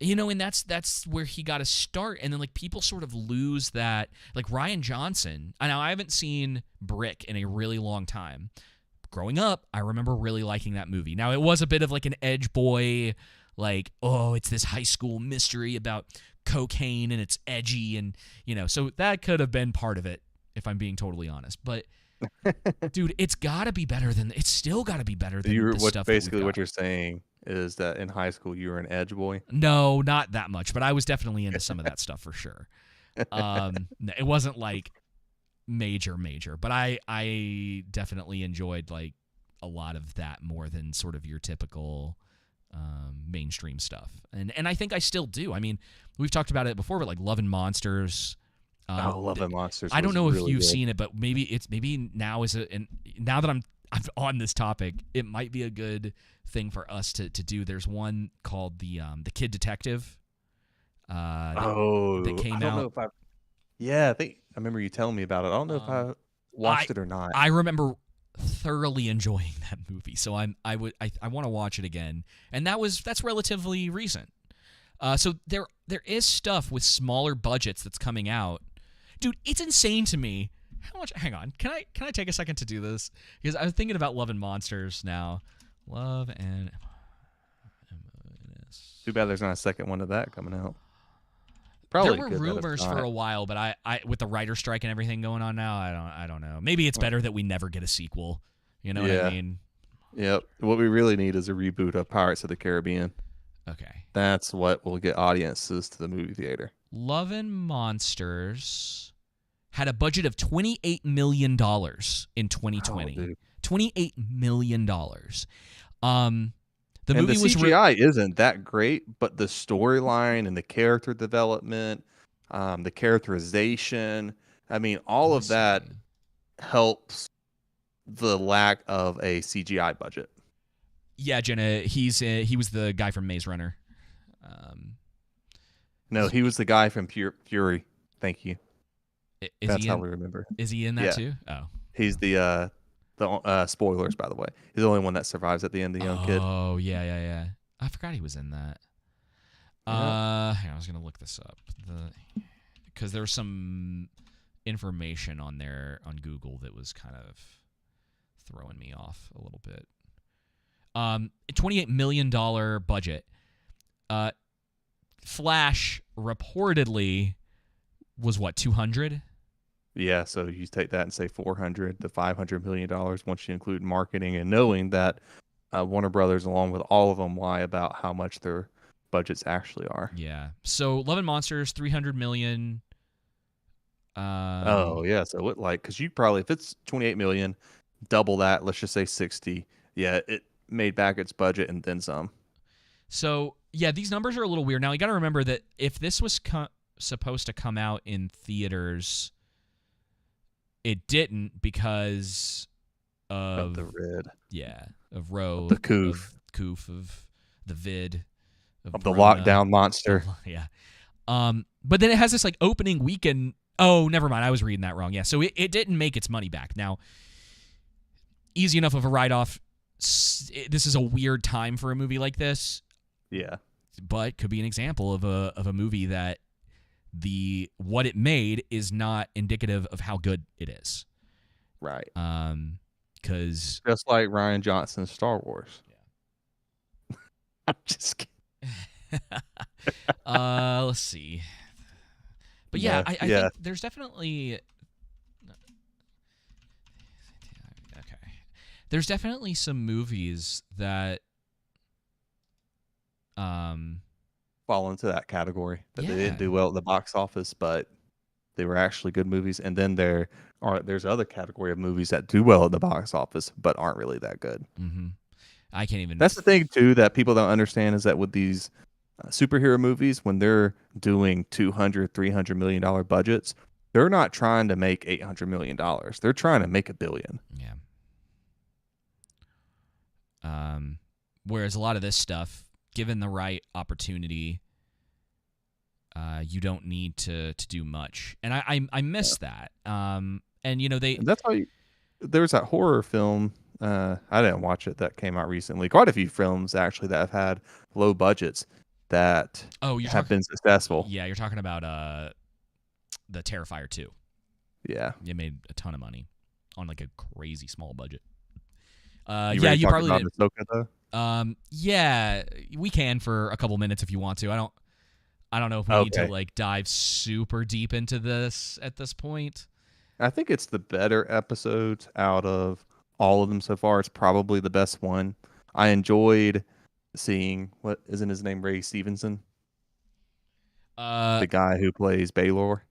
A: and that's where he got to start, and then like people sort of lose that. Like Rian Johnson. Now I haven't seen Brick in a really long time. Growing up, I remember really liking that movie. Now it was a bit of like an edge boy, like it's this high school mystery about cocaine and it's edgy, and so that could have been part of it if I'm being totally honest. But Dude, it's got to be better than it's still got to be better than the
B: What
A: stuff that we've
B: basically what
A: got.
B: you're saying is that in high school you were an edge boy.
A: No, not that much, but I was definitely into some of that stuff for sure. It wasn't like major, but I definitely enjoyed like a lot of that more than sort of your typical mainstream stuff. And I think I still do. I mean, we've talked about it before, but like Love and Monsters.
B: Oh, Love and Monsters.
A: I don't
B: was
A: know if
B: really
A: you've
B: good.
A: seen it, but maybe now and now that I'm on this topic, it might be a good thing for us to do. There's one called the Kid Detective. That
B: Oh, I
A: came
B: don't know
A: out.
B: if I. Yeah, I think I remember you telling me about it. I don't know if
A: Um,
B: I
A: I
B: watched it or not.
A: I remember thoroughly enjoying that movie, so I want to watch it again, and that's relatively recent. So there is stuff with smaller budgets that's coming out, dude. It's insane to me how much. Hang on, can I take a second to do this because I was thinking about Love and Monsters now. Love and
B: Too bad there's not a second one of that coming out.
A: there
B: Probably
A: were
B: good that it's
A: rumors for
B: not.
A: a while, but I with the writer strike and everything going on now, I don't know. Maybe it's better that we never get a sequel. You know what I
B: Yeah.
A: mean?
B: Yep. What we really need is a reboot of Pirates of the Caribbean.
A: Okay.
B: That's what will get audiences to the movie theater.
A: Love and Monsters had a budget of $28 million in
B: Oh,
A: 2020.
B: dude.
A: $28 million. The
B: And the
A: movie was
B: CGI isn't that great, but the storyline and the character development, the characterization, I mean, all
A: let me
B: of that
A: see.
B: helps the lack of a CGI budget.
A: Yeah, Jenna, he was the guy from Maze Runner.
B: No, he was the guy from Fury. Thank you.
A: Is
B: That's
A: he
B: how
A: in
B: we remember.
A: is he in that
B: Yeah,
A: too? Oh.
B: he's the spoilers, by the way. He's the only one that survives at the end, the young kid.
A: Oh, yeah. I forgot he was in that.
B: Yeah.
A: Hang on, I was gonna look this up. Because there's some information on there on Google that was kind of throwing me off a little bit. $28 million budget. Flash reportedly was what, 200?
B: Yeah, so you take that and say 400 to 500 million dollars once you include marketing and knowing that Warner Brothers, along with all of them, lie about how much their budgets actually are.
A: Yeah. So Love and Monsters 300 million.
B: Oh yeah, so what like because you probably if it's 28 million, double that. Let's just say 60. Yeah, it made back its budget and then some.
A: So yeah, these numbers are a little weird. Now you got to remember that if this was supposed to come out in theaters, it didn't because
B: Of
A: of
B: the red,
A: of Roe,
B: the coof,
A: of the vid,
B: of the
A: Rona.
B: lockdown monster.
A: Yeah. But then it has this like opening weekend. Oh, never mind. I was reading that wrong. Yeah. So it didn't make its money back. Now, easy enough of a write off. This is a weird time for a movie like this,
B: Yeah,
A: but could be an example of a movie that what it made is not indicative of how good it is.
B: right.
A: Because
B: Just like Ryan Johnson's Star Wars.
A: Yeah.
B: I'm just kidding.
A: let's see. But yeah,
B: No,
A: I
B: yeah.
A: think there's definitely okay. There's definitely some movies that
B: Fall into that category that they
A: Yeah.
B: didn't do well at the box office, but they were actually good movies. And then there's other category of movies that do well at the box office but aren't really that good.
A: I can't even.
B: That's the thing too that people don't understand is that with these superhero movies, when they're doing 200, $300 million budgets, they're not trying to make $800 million. They're trying to make $1 billion.
A: Yeah. Whereas a lot of this stuff, given the right opportunity, you don't need to do much, and I miss that. And you know
B: And that's why there's that horror film. I didn't watch it that came out recently. Quite a few films actually that have had low budgets that have been successful.
A: Yeah, you're talking about the Terrifier 2.
B: Yeah.
A: It made a ton of money on like a crazy small budget.
B: You
A: you probably
B: about
A: didn't.
B: Ahsoka though?
A: Yeah, we can for a couple minutes if you want to. I don't know if we need to like dive super deep into this at this point.
B: I think it's the better episodes out of all of them so far. It's probably the best one. I enjoyed seeing what isn't his name Ray Stevenson,
A: Uh,
B: the guy who plays Baylor.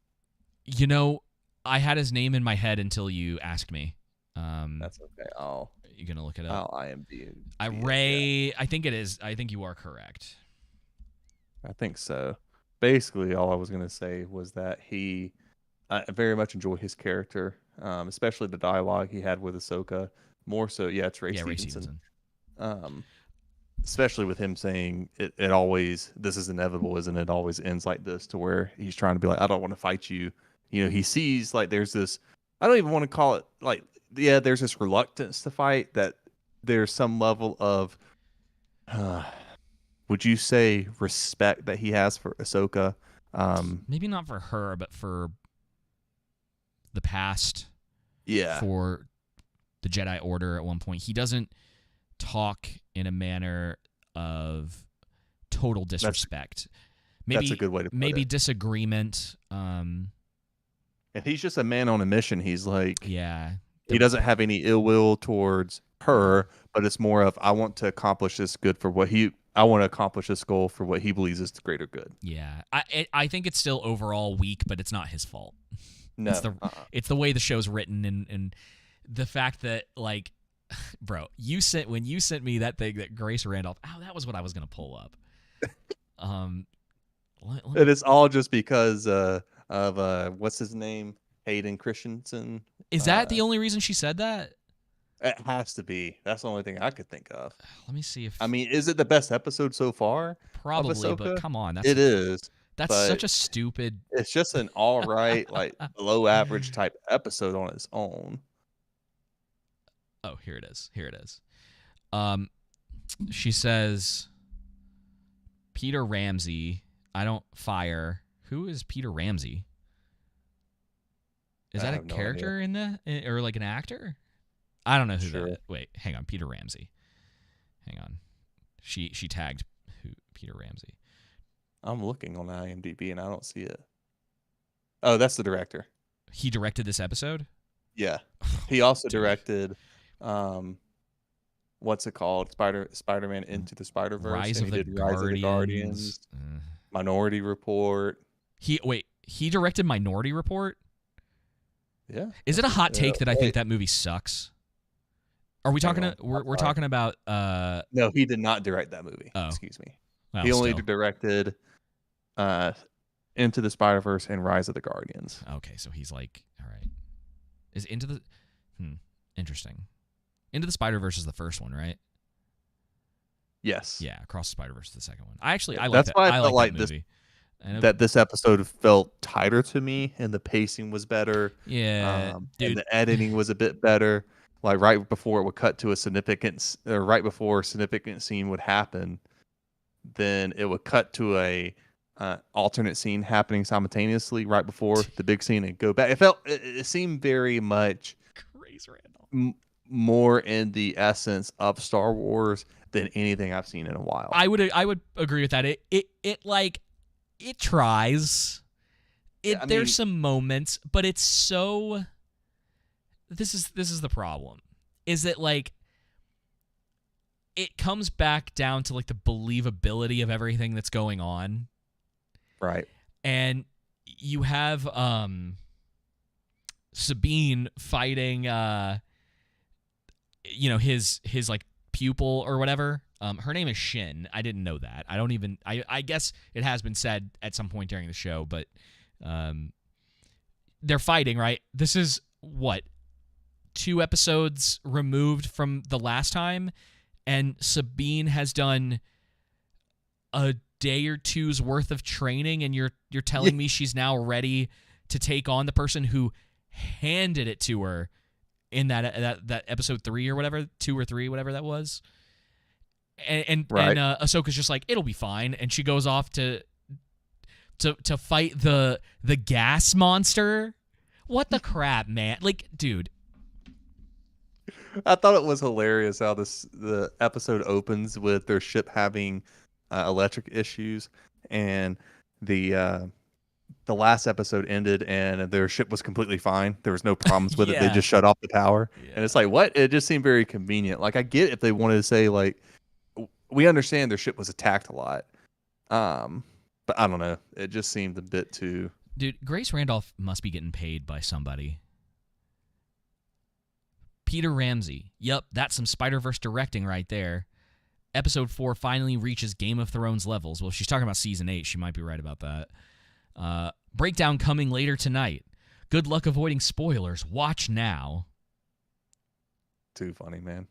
A: you know, I had his name in my head until you asked me.
B: That's okay. I'll
A: You gonna look it up?
B: I'll IMDb it. Yeah,
A: Ray. I think it is. I think you are correct.
B: I think so. Basically, all I was gonna say was that I very much enjoy his character, especially the dialogue he had with Ahsoka. More so, yeah, it's Ray
A: Yeah, Ray
B: Stevenson.
A: Stevenson.
B: Um, especially with him saying it always this is inevitable, isn't it? It always ends like this, to where he's trying to be like, I don't want to fight you. You know, he sees like there's this, I don't even want to call it like, yeah, there's this reluctance to fight, that there's some level of uh, would you say respect that he has for Ahsoka?
A: Maybe not for her, but for the past,
B: Yeah,
A: for the Jedi Order at one point. He doesn't talk in a manner of total disrespect.
B: that's a
A: Maybe
B: good way to put
A: maybe
B: it.
A: disagreement.
B: And he's just a man on a mission. He's like,
A: Yeah.
B: he doesn't have any ill will towards her, but it's more of, I want to accomplish this good for what he, I want to accomplish this goal for what he believes is the greater good.
A: Yeah. I think it's still overall weak, but it's not his fault.
B: No,
A: It's the way the show's written, and the fact that, like, bro, when you sent me that thing that Grace Randolph, that was what I was gonna pull up.
B: And it's all just because of what's his name, Hayden Christensen.
A: Is that the only reason she said that?
B: It has to be. That's the only thing I could think of.
A: Let me see if
B: I mean, is it the best episode so far?
A: probably,
B: of
A: but
B: Ahsoka?
A: come on,
B: It is.
A: that's
B: But
A: such a stupid.
B: it's just an all right, like below average type episode on its own.
A: Oh, here it is. Here it is. She says, Peter Ramsey. I don't fire. Who is Peter Ramsey? Is
B: I
A: that a
B: have no
A: character in the, or like an actor? I don't know who
B: Sure.
A: that is. Wait, hang on. Peter Ramsey. Hang on. She tagged Peter Ramsey.
B: I'm looking on IMDb and I don't see it. Oh, that's the director.
A: He directed this episode?
B: Yeah. He also
A: Dude.
B: directed what's it called? Spider-Man Into the Spider-Verse.
A: Rise
B: and
A: of
B: he
A: the
B: did Rise of the Guardians, Minority Report.
A: He directed Minority Report?
B: Yeah.
A: Is it a hot take that I think
B: wait.
A: that movie sucks? Are we talking?
B: on.
A: We're talking about.
B: No, he did not direct that movie.
A: Oh.
B: Excuse me.
A: Well,
B: He only
A: still.
B: directed Into the Spider-Verse and Rise of the Guardians.
A: Okay, so he's like, all right. Is Into the interesting. Into the Spider-Verse is the first one, right?
B: Yes.
A: Yeah, Across the Spider-Verse is the second one. I like
B: That's
A: that.
B: why I
A: I
B: felt
A: like
B: like
A: that movie.
B: that this episode felt tighter to me, and the pacing was better.
A: Yeah, dude.
B: And the editing was a bit better. Like right before it would cut to right before a significant scene would happen, then it would cut to a alternate scene happening simultaneously right before the big scene and go back. It seemed very much
A: Grace Randall.
B: more in the essence of Star Wars than anything I've seen in a while.
A: I would agree with that. It tries. There's some moments, but it's so. This is the problem. Is that, like, it comes back down to, like, the believability of everything that's going on.
B: Right.
A: And you have Sabine fighting his like pupil or whatever. Her name is Shin. I didn't know that. I guess it has been said at some point during the show, but they're fighting, right? This is what, 2 episodes removed from the last time, and Sabine has done a day or two's worth of training, and you're telling me she's now ready to take on the person who handed it to her in that episode 3 or whatever, 2 or 3, whatever that was. And Ahsoka's just like, it'll be fine, and she goes off to fight the gas monster. What the crap, man? Like, dude.
B: I thought it was hilarious how the episode opens with their ship having electric issues, and the the last episode ended and their ship was completely fine. There was no problems with it. They
A: Yeah.
B: just shut off the power.
A: Yeah.
B: And it's like, what? It just seemed very convenient. Like, I get if they wanted to say, like, we understand their ship was attacked a lot. But I don't know. It just seemed a bit too...
A: Dude, Grace Randolph must be getting paid by somebody. Peter Ramsey. Yep, that's some Spider-Verse directing right there. Episode 4 finally reaches Game of Thrones levels. Well, if she's talking about Season 8. She might be right about that. Breakdown coming later tonight. Good luck avoiding spoilers. Watch now.
B: Too funny, man.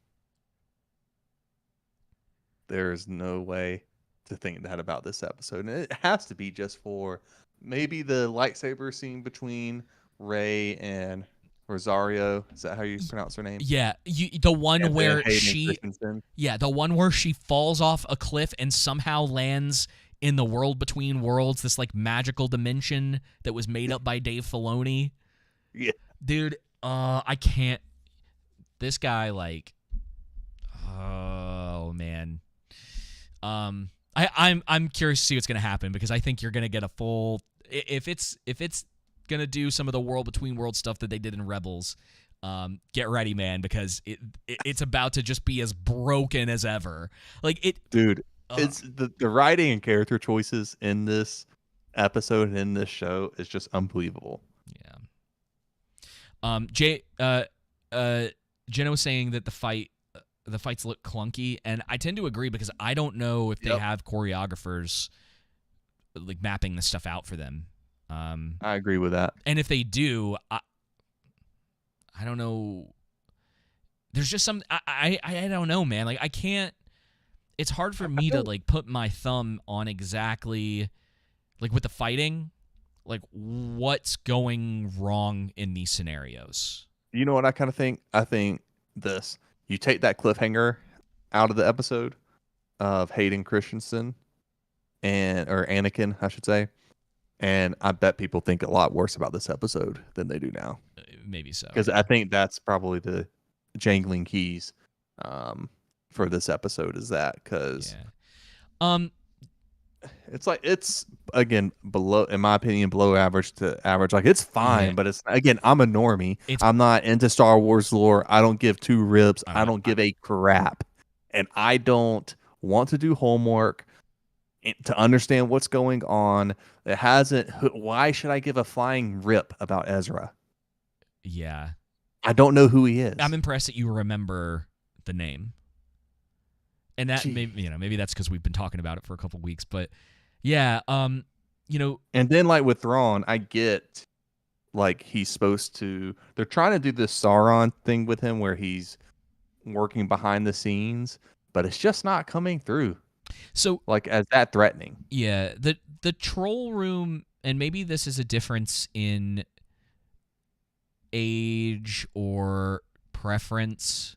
B: There is no way to think that about this episode. And it has to be just for maybe the lightsaber scene between Rey and Rosario. Is that how you pronounce her name?
A: Yeah, the one
B: And
A: where
B: Hayden
A: she...
B: Christensen.
A: Yeah, the one where she falls off a cliff and somehow lands in the world between worlds, this like magical dimension that was made up by Dave Filoni.
B: Yeah.
A: Dude, I can't... This guy, like... Oh, man. I'm curious to see what's going to happen, because I think you're going to get a full... If it's going to do some of the world between world stuff that they did in Rebels, get ready, man, because it's about to just be as broken as ever. Like it...
B: Dude, it's the writing and character choices in this episode and in this show is just unbelievable.
A: Yeah. Jenna was saying that the fights look clunky, and I tend to agree, because I don't know if they have choreographers like mapping this stuff out for them.
B: I agree with that.
A: And if they do, I don't know. There's just some I don't know, man. Like I can't. It's hard for me to like put my thumb on exactly, like with the fighting, like what's going wrong in these scenarios.
B: You know what I kind of think? I think this. You take that cliffhanger out of the episode of Hayden Christensen or Anakin, I should say, and I bet people think a lot worse about this episode than they do now.
A: Maybe so.
B: Because I think that's probably the jangling keys for this episode is that, because it's like, it's again below, in my opinion, below average to average. Like it's fine, but it's, again, I'm a normie. I'm not into Star Wars lore. I don't give two ribs. I don't give a crap, and I don't want to do homework to understand what's going on. It hasn't. Why should I give a flying rip about Ezra?
A: Yeah,
B: I don't know who he is.
A: I'm impressed that you remember the name. And that maybe that's because we've been talking about it for a couple weeks, but yeah, And
B: then like with Thrawn, I get like he's supposed to. They're trying to do this Sauron thing with him where he's working behind the scenes, but it's just not coming through.
A: So
B: like as that threatening.
A: Yeah, the troll room, and maybe this is a difference in age or preference.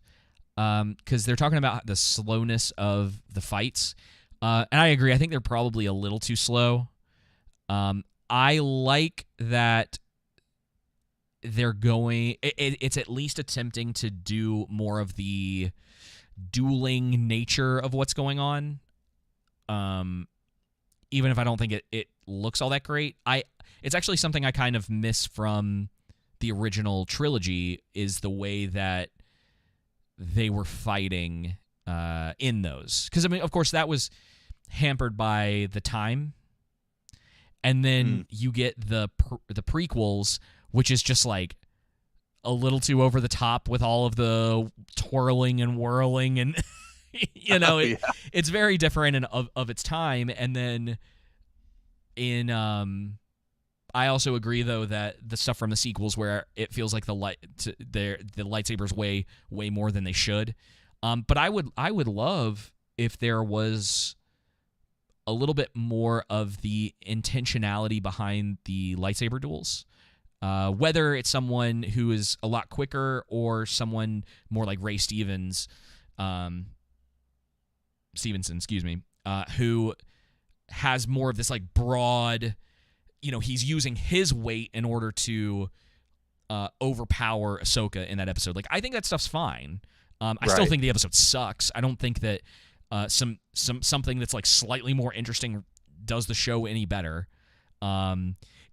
A: Because they're talking about the slowness of the fights. And I agree. I think they're probably a little too slow. I like that they're going... It's at least attempting to do more of the dueling nature of what's going on. Even if I don't think it looks all that great. It's actually something I kind of miss from the original trilogy, is the way that they were fighting in those. Because, I mean, of course, that was hampered by the time. And then you get the prequels, which is just, like, a little too over the top with all of the twirling and whirling. And, it's very different of its time. And then I also agree, though, that the stuff from the sequels where it feels like the lightsabers way more than they should. But I would love if there was a little bit more of the intentionality behind the lightsaber duels. Whether it's someone who is a lot quicker or someone more like Ray Stevenson, who has more of this like broad... he's using his weight in order to overpower Ahsoka in that episode. Like, I think that stuff's fine. I still think the episode sucks. I don't think that something that's like slightly more interesting does the show any better.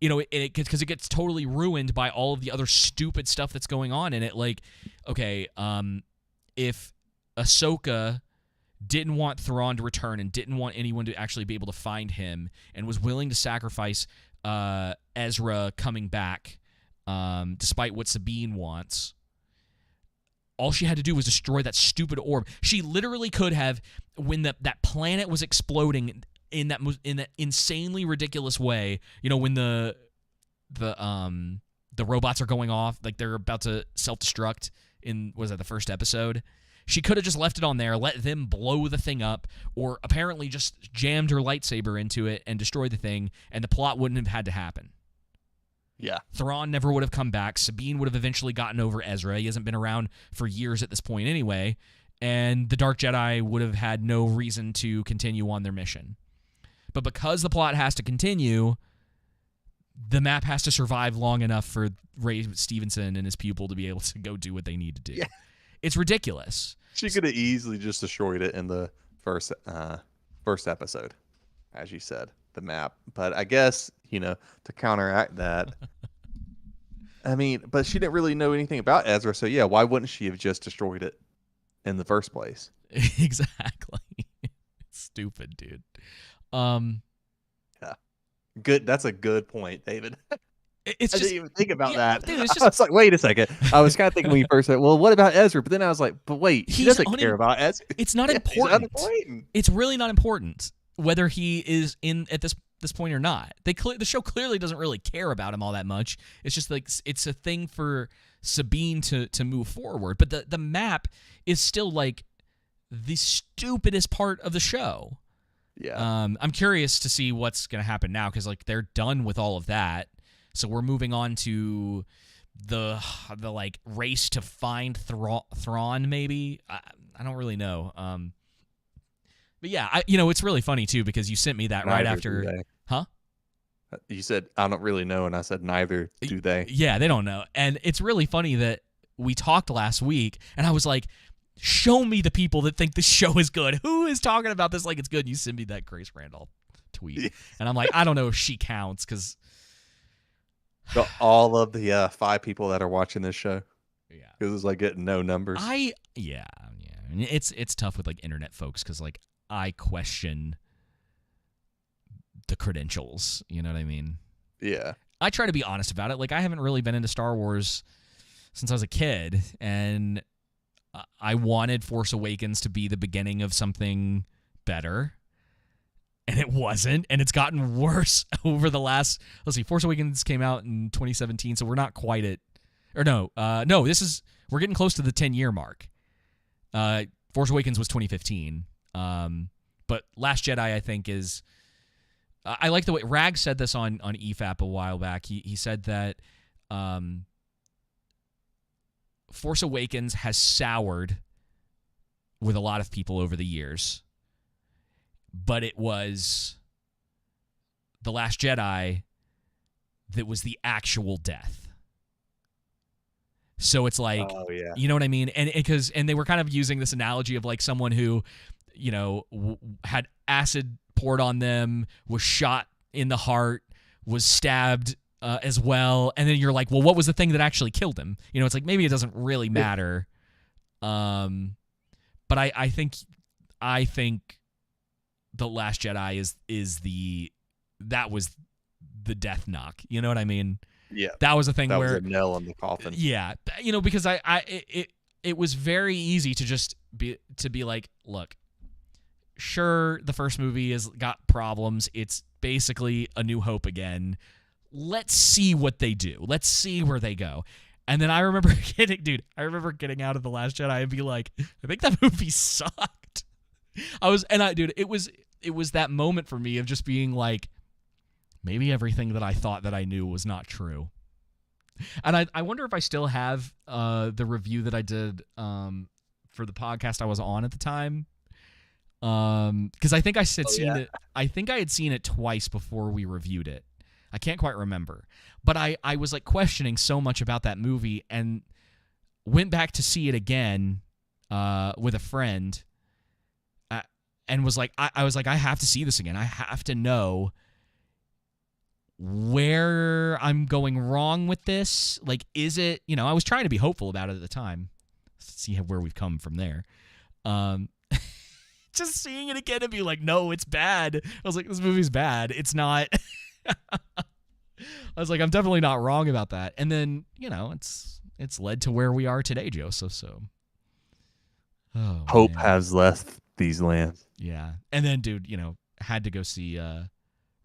A: because it gets totally ruined by all of the other stupid stuff that's going on in it. Like, okay, if Ahsoka didn't want Thrawn to return and didn't want anyone to actually be able to find him and was willing to sacrifice Ezra coming back, despite what Sabine wants, all she had to do was destroy that stupid orb. She literally could have, when that planet was exploding in that insanely ridiculous way, when the robots are going off, like they're about to self-destruct the first episode? She could have just left it on there, let them blow the thing up, or apparently just jammed her lightsaber into it and destroyed the thing, and the plot wouldn't have had to happen.
B: Yeah.
A: Thrawn never would have come back. Sabine would have eventually gotten over Ezra. He hasn't been around for years at this point anyway, and the Dark Jedi would have had no reason to continue on their mission. But because the plot has to continue, the map has to survive long enough for Ray Stevenson and his pupil to be able to go do what they need to do. Yeah. It's ridiculous.
B: She could have easily just destroyed it in the first episode, as you said, the map. But I guess, to counteract that, but she didn't really know anything about Ezra, so yeah, why wouldn't she have just destroyed it in the first place?
A: Exactly. It's stupid, dude.
B: Yeah. Good. That's a good point, David. I didn't even think about that.
A: Dude,
B: I was like, wait a second. I was kind of thinking when you first said, well, what about Ezra? But then I was like, but wait, he doesn't care about Ezra.
A: It's not important. It's really not important whether he is in at this point or not. The show clearly doesn't really care about him all that much. It's just like it's a thing for Sabine to move forward. But the map is still like the stupidest part of the show.
B: Yeah.
A: I'm curious to see what's going to happen now because like they're done with all of that. So we're moving on to the like race to find Thrawn. Maybe I don't really know. But yeah, it's really funny too because you sent me that right after, huh?
B: You said I don't really know, and I said neither do they.
A: Yeah, they don't know, and it's really funny that we talked last week, and I was like, show me the people that think this show is good. Who is talking about this like it's good? You send me that Grace Randolph tweet, and I'm like, I don't know if she counts because.
B: All of the 5 people that are watching this show.
A: Yeah.
B: Because it's like getting no numbers.
A: Yeah. It's tough with like internet folks because like I question the credentials. You know what I mean?
B: Yeah.
A: I try to be honest about it. Like I haven't really been into Star Wars since I was a kid, and I wanted Force Awakens to be the beginning of something better. And it wasn't, and it's gotten worse over the last. Let's see, Force Awakens came out in 2017, so we're not quite at, or no, we're getting close to the 10-year mark. Force Awakens was 2015, but Last Jedi I think is. I like the way Rag said this on EFAP a while back. He said that Force Awakens has soured with a lot of people over the years. But it was The Last Jedi that was the actual death. So it's like, you know what I mean? And they were kind of using this analogy of like someone who, had acid poured on them, was shot in the heart, was stabbed as well. And then you're like, well, what was the thing that actually killed him? It's like maybe it doesn't really matter. But I think The Last Jedi that was the death knock. You know what I mean?
B: Yeah.
A: That was a thing
B: that
A: where
B: was a nail in the coffin.
A: Yeah. Because it was very easy to just be like, look, sure, the first movie has got problems. It's basically A New Hope again. Let's see what they do. Let's see where they go. And then I remember getting out of The Last Jedi and be like, I think that movie sucked. It was that moment for me of just being like, maybe everything that I thought that I knew was not true. And I wonder if I still have the review that I did for the podcast I was on at the time. Because I think I it. I think I had seen it twice before we reviewed it. I can't quite remember. But I was like questioning so much about that movie and went back to see it again with a friend. And was like, I was like, I have to see this again. I have to know where I'm going wrong with this. Like, is it, I was trying to be hopeful about it at the time. See where we've come from there. Just seeing it again and be like, no, it's bad. I was like, this movie's bad. It's not. I was like, I'm definitely not wrong about that. And then, it's led to where we are today, Joseph. So,
B: Hope
A: man.
B: has left these lands.
A: Yeah. And then, dude, had to go see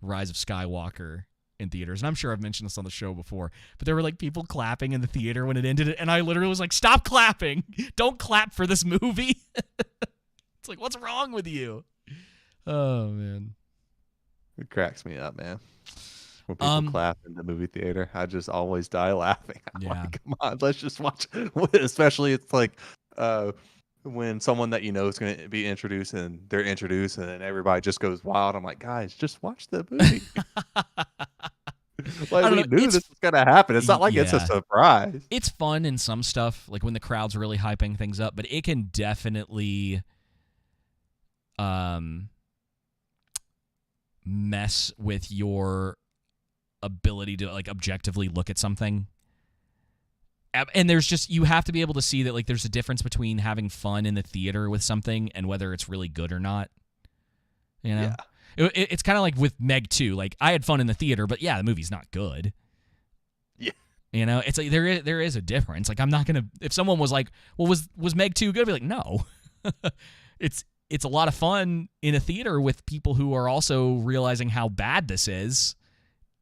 A: Rise of Skywalker in theaters. And I'm sure I've mentioned this on the show before, but there were like people clapping in the theater when it ended. And I literally was like, stop clapping. Don't clap for this movie. It's like, what's wrong with you? Oh, man.
B: It cracks me up, man. When people clap in the movie theater, I just always die laughing. I'm like, come on, let's just watch. Especially it's like when someone that is going to be introduced and they're introduced and then everybody just goes wild. I'm like, guys, just watch the movie. Like, we knew this was going to happen. It's not like it's a surprise.
A: It's fun in some stuff, like when the crowd's really hyping things up, but it can definitely mess with your ability to like objectively look at something. And you have to be able to see that like there's a difference between having fun in the theater with something and whether it's really good or not. Yeah. It's kind of like with Meg 2. Like, I had fun in the theater, but yeah, the movie's not good.
B: Yeah.
A: It's like there is a difference. Like, I'm not gonna, if someone was like, well, was Meg 2 good? I'd be like, no. It's a lot of fun in a theater with people who are also realizing how bad this is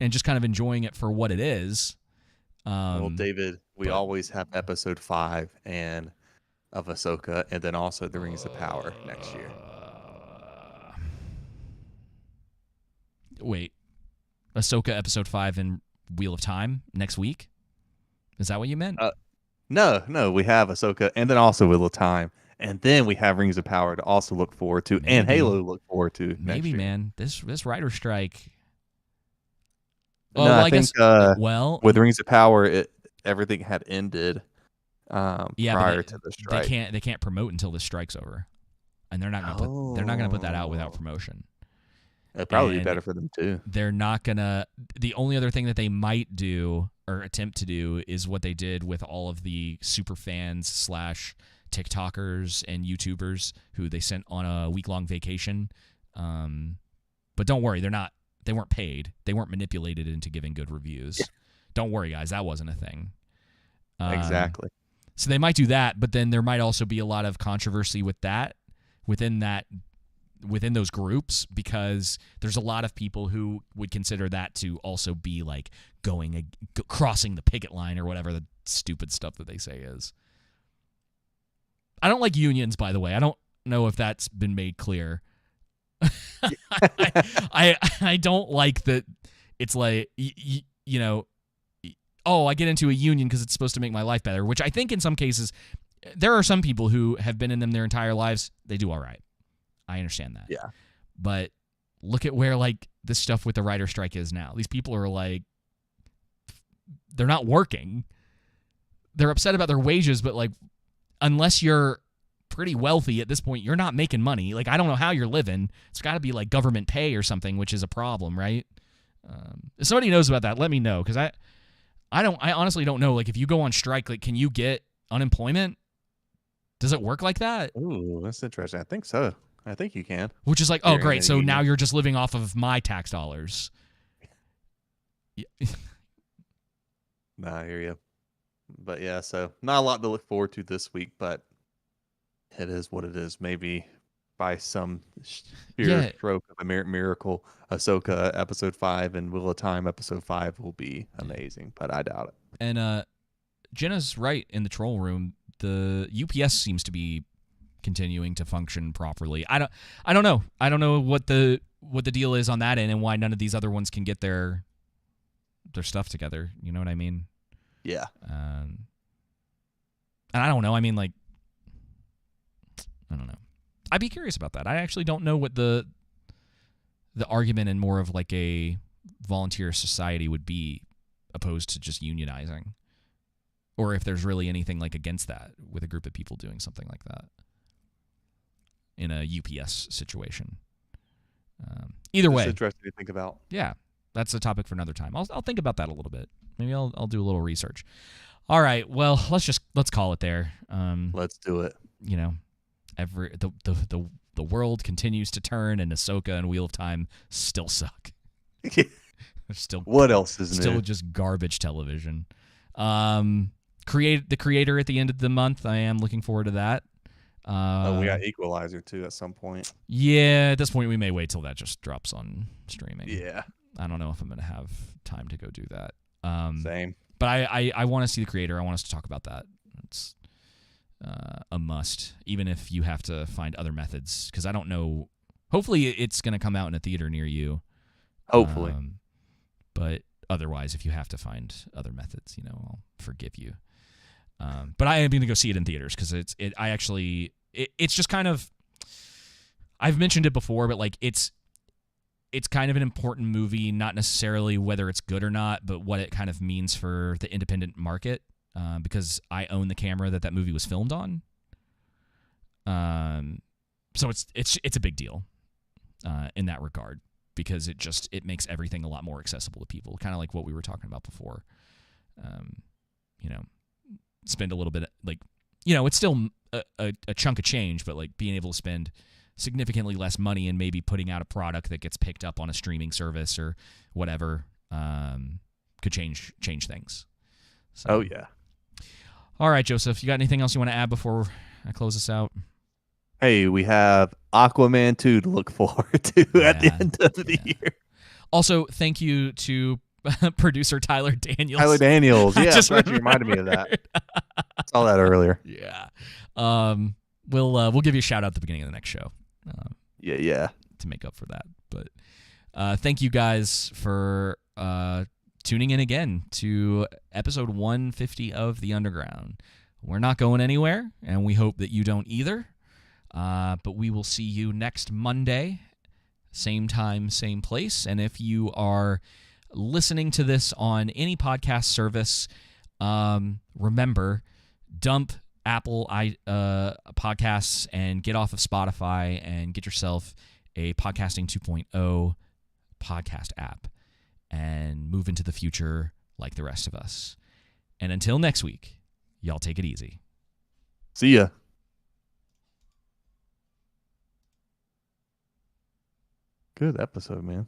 A: and just kind of enjoying it for what it is.
B: Well, David, we always have episode 5 of Ahsoka, and then also the Rings of Power next year.
A: Wait, Ahsoka episode 5 and Wheel of Time next week? Is that what you meant?
B: No, we have Ahsoka, and then also Wheel of Time, and then we have Rings of Power to also look forward to, and Halo to look forward to.
A: Maybe, man, this writer strike.
B: No, I think with Rings of Power, everything had ended prior to the strike.
A: They can't promote until the strike's over, and they're not gonna put that out without promotion.
B: It'd probably be better for them too.
A: They're not gonna. The only other thing that they might do or attempt to do is what they did with all of the super fans / TikTokers and YouTubers who they sent on a week-long vacation. But don't worry, they weren't paid. They weren't manipulated into giving good reviews. Yeah. Don't worry, guys. That wasn't a thing.
B: Exactly.
A: So they might do that, but then there might also be a lot of controversy with that within those groups, because there's a lot of people who would consider that to also be like crossing the picket line or whatever the stupid stuff that they say is. I don't like unions, by the way. I don't know if that's been made clear. I don't like that. It's like I get into a union because it's supposed to make my life better, which I think in some cases there are some people who have been in them their entire lives. They do all right. I understand that.
B: Yeah.
A: But look at where like this stuff with the writer strike is now. These people are like, they're not working. They're upset about their wages, but like, unless you're pretty wealthy at this point, you're not making money. Like, I don't know how you're living. It's got to be like government pay or something, which is a problem, right? If somebody knows about that, let me know, because I honestly don't know. Like, if you go on strike, like, can you get unemployment? Does it work like that?
B: Ooh, that's interesting. I think so. I think you can.
A: Which is like, oh, great. So now you're just living off of my tax dollars.
B: Nah, I hear you. But yeah, so not a lot to look forward to this week, but it is what it is. Maybe by some stroke of a miracle, Ahsoka episode 5 and Wheel of Time episode 5 will be amazing, but I doubt it.
A: And Jenna's right in the troll room. The UPS seems to be continuing to function properly. I don't know. I don't know what the deal is on that end and why none of these other ones can get their stuff together. You know what I mean?
B: Yeah.
A: And I don't know. I mean, like, I don't know. I'd be curious about that. I actually don't know what the argument in more of like a volunteer society would be opposed to just unionizing, or if there's really anything like against that with a group of people doing something like that in a UPS situation. Either way,
B: it's interesting to think about.
A: Yeah. that's a topic for another time. I'll think about that a little bit. Maybe I'll do a little research. All right. Well, let's call it there.
B: Let's do it.
A: You know, the world continues to turn, and Ahsoka and Wheel of Time still suck. They're still
B: what else is
A: still
B: new?
A: just garbage television. The creator at the end of the month. I am looking forward to that.
B: We got Equalizer too at some point.
A: Yeah, at this point we may wait till that just drops on streaming.
B: Yeah,
A: I don't know if I'm gonna have time to go do that.
B: same.
A: But I want to see the creator. I want us to talk about that. It's a must, even if you have to find other methods, because I don't know. Hopefully, it's gonna come out in a theater near you.
B: Hopefully,
A: but otherwise, if you have to find other methods, I'll forgive you. But I am going to go see it in theaters because it's just kind of, I've mentioned it before, but like it's kind of an important movie, not necessarily whether it's good or not, but what it kind of means for the independent market, because I own the camera that movie was filmed on. So it's a big deal in that regard, because it makes everything a lot more accessible to people, kind of like what we were talking about before. Spend a little bit, like, it's still a chunk of change, but like being able to spend significantly less money and maybe putting out a product that gets picked up on a streaming service or whatever could change things. So,
B: oh yeah.
A: All right, Joseph, you got anything else you want to add before I close this out?
B: Hey, we have Aquaman 2 to look forward to at the end of the year.
A: Also, thank you to producer Tyler Daniels.
B: Tyler Daniels, yeah,
A: just
B: glad you reminded me of that. Saw that earlier.
A: Yeah. We'll give you a shout out at the beginning of the next show.
B: Yeah.
A: To make up for that. But thank you guys for tuning in again to episode 150 of The Underground. We're not going anywhere, and we hope that you don't either. But we will see you next Monday, same time, same place. And if you are listening to this on any podcast service, remember, dump Apple podcasts and get off of Spotify and get yourself a Podcasting 2.0 podcast app and move into the future like the rest of us. And until next week, y'all take it easy.
B: See ya. Good episode, man.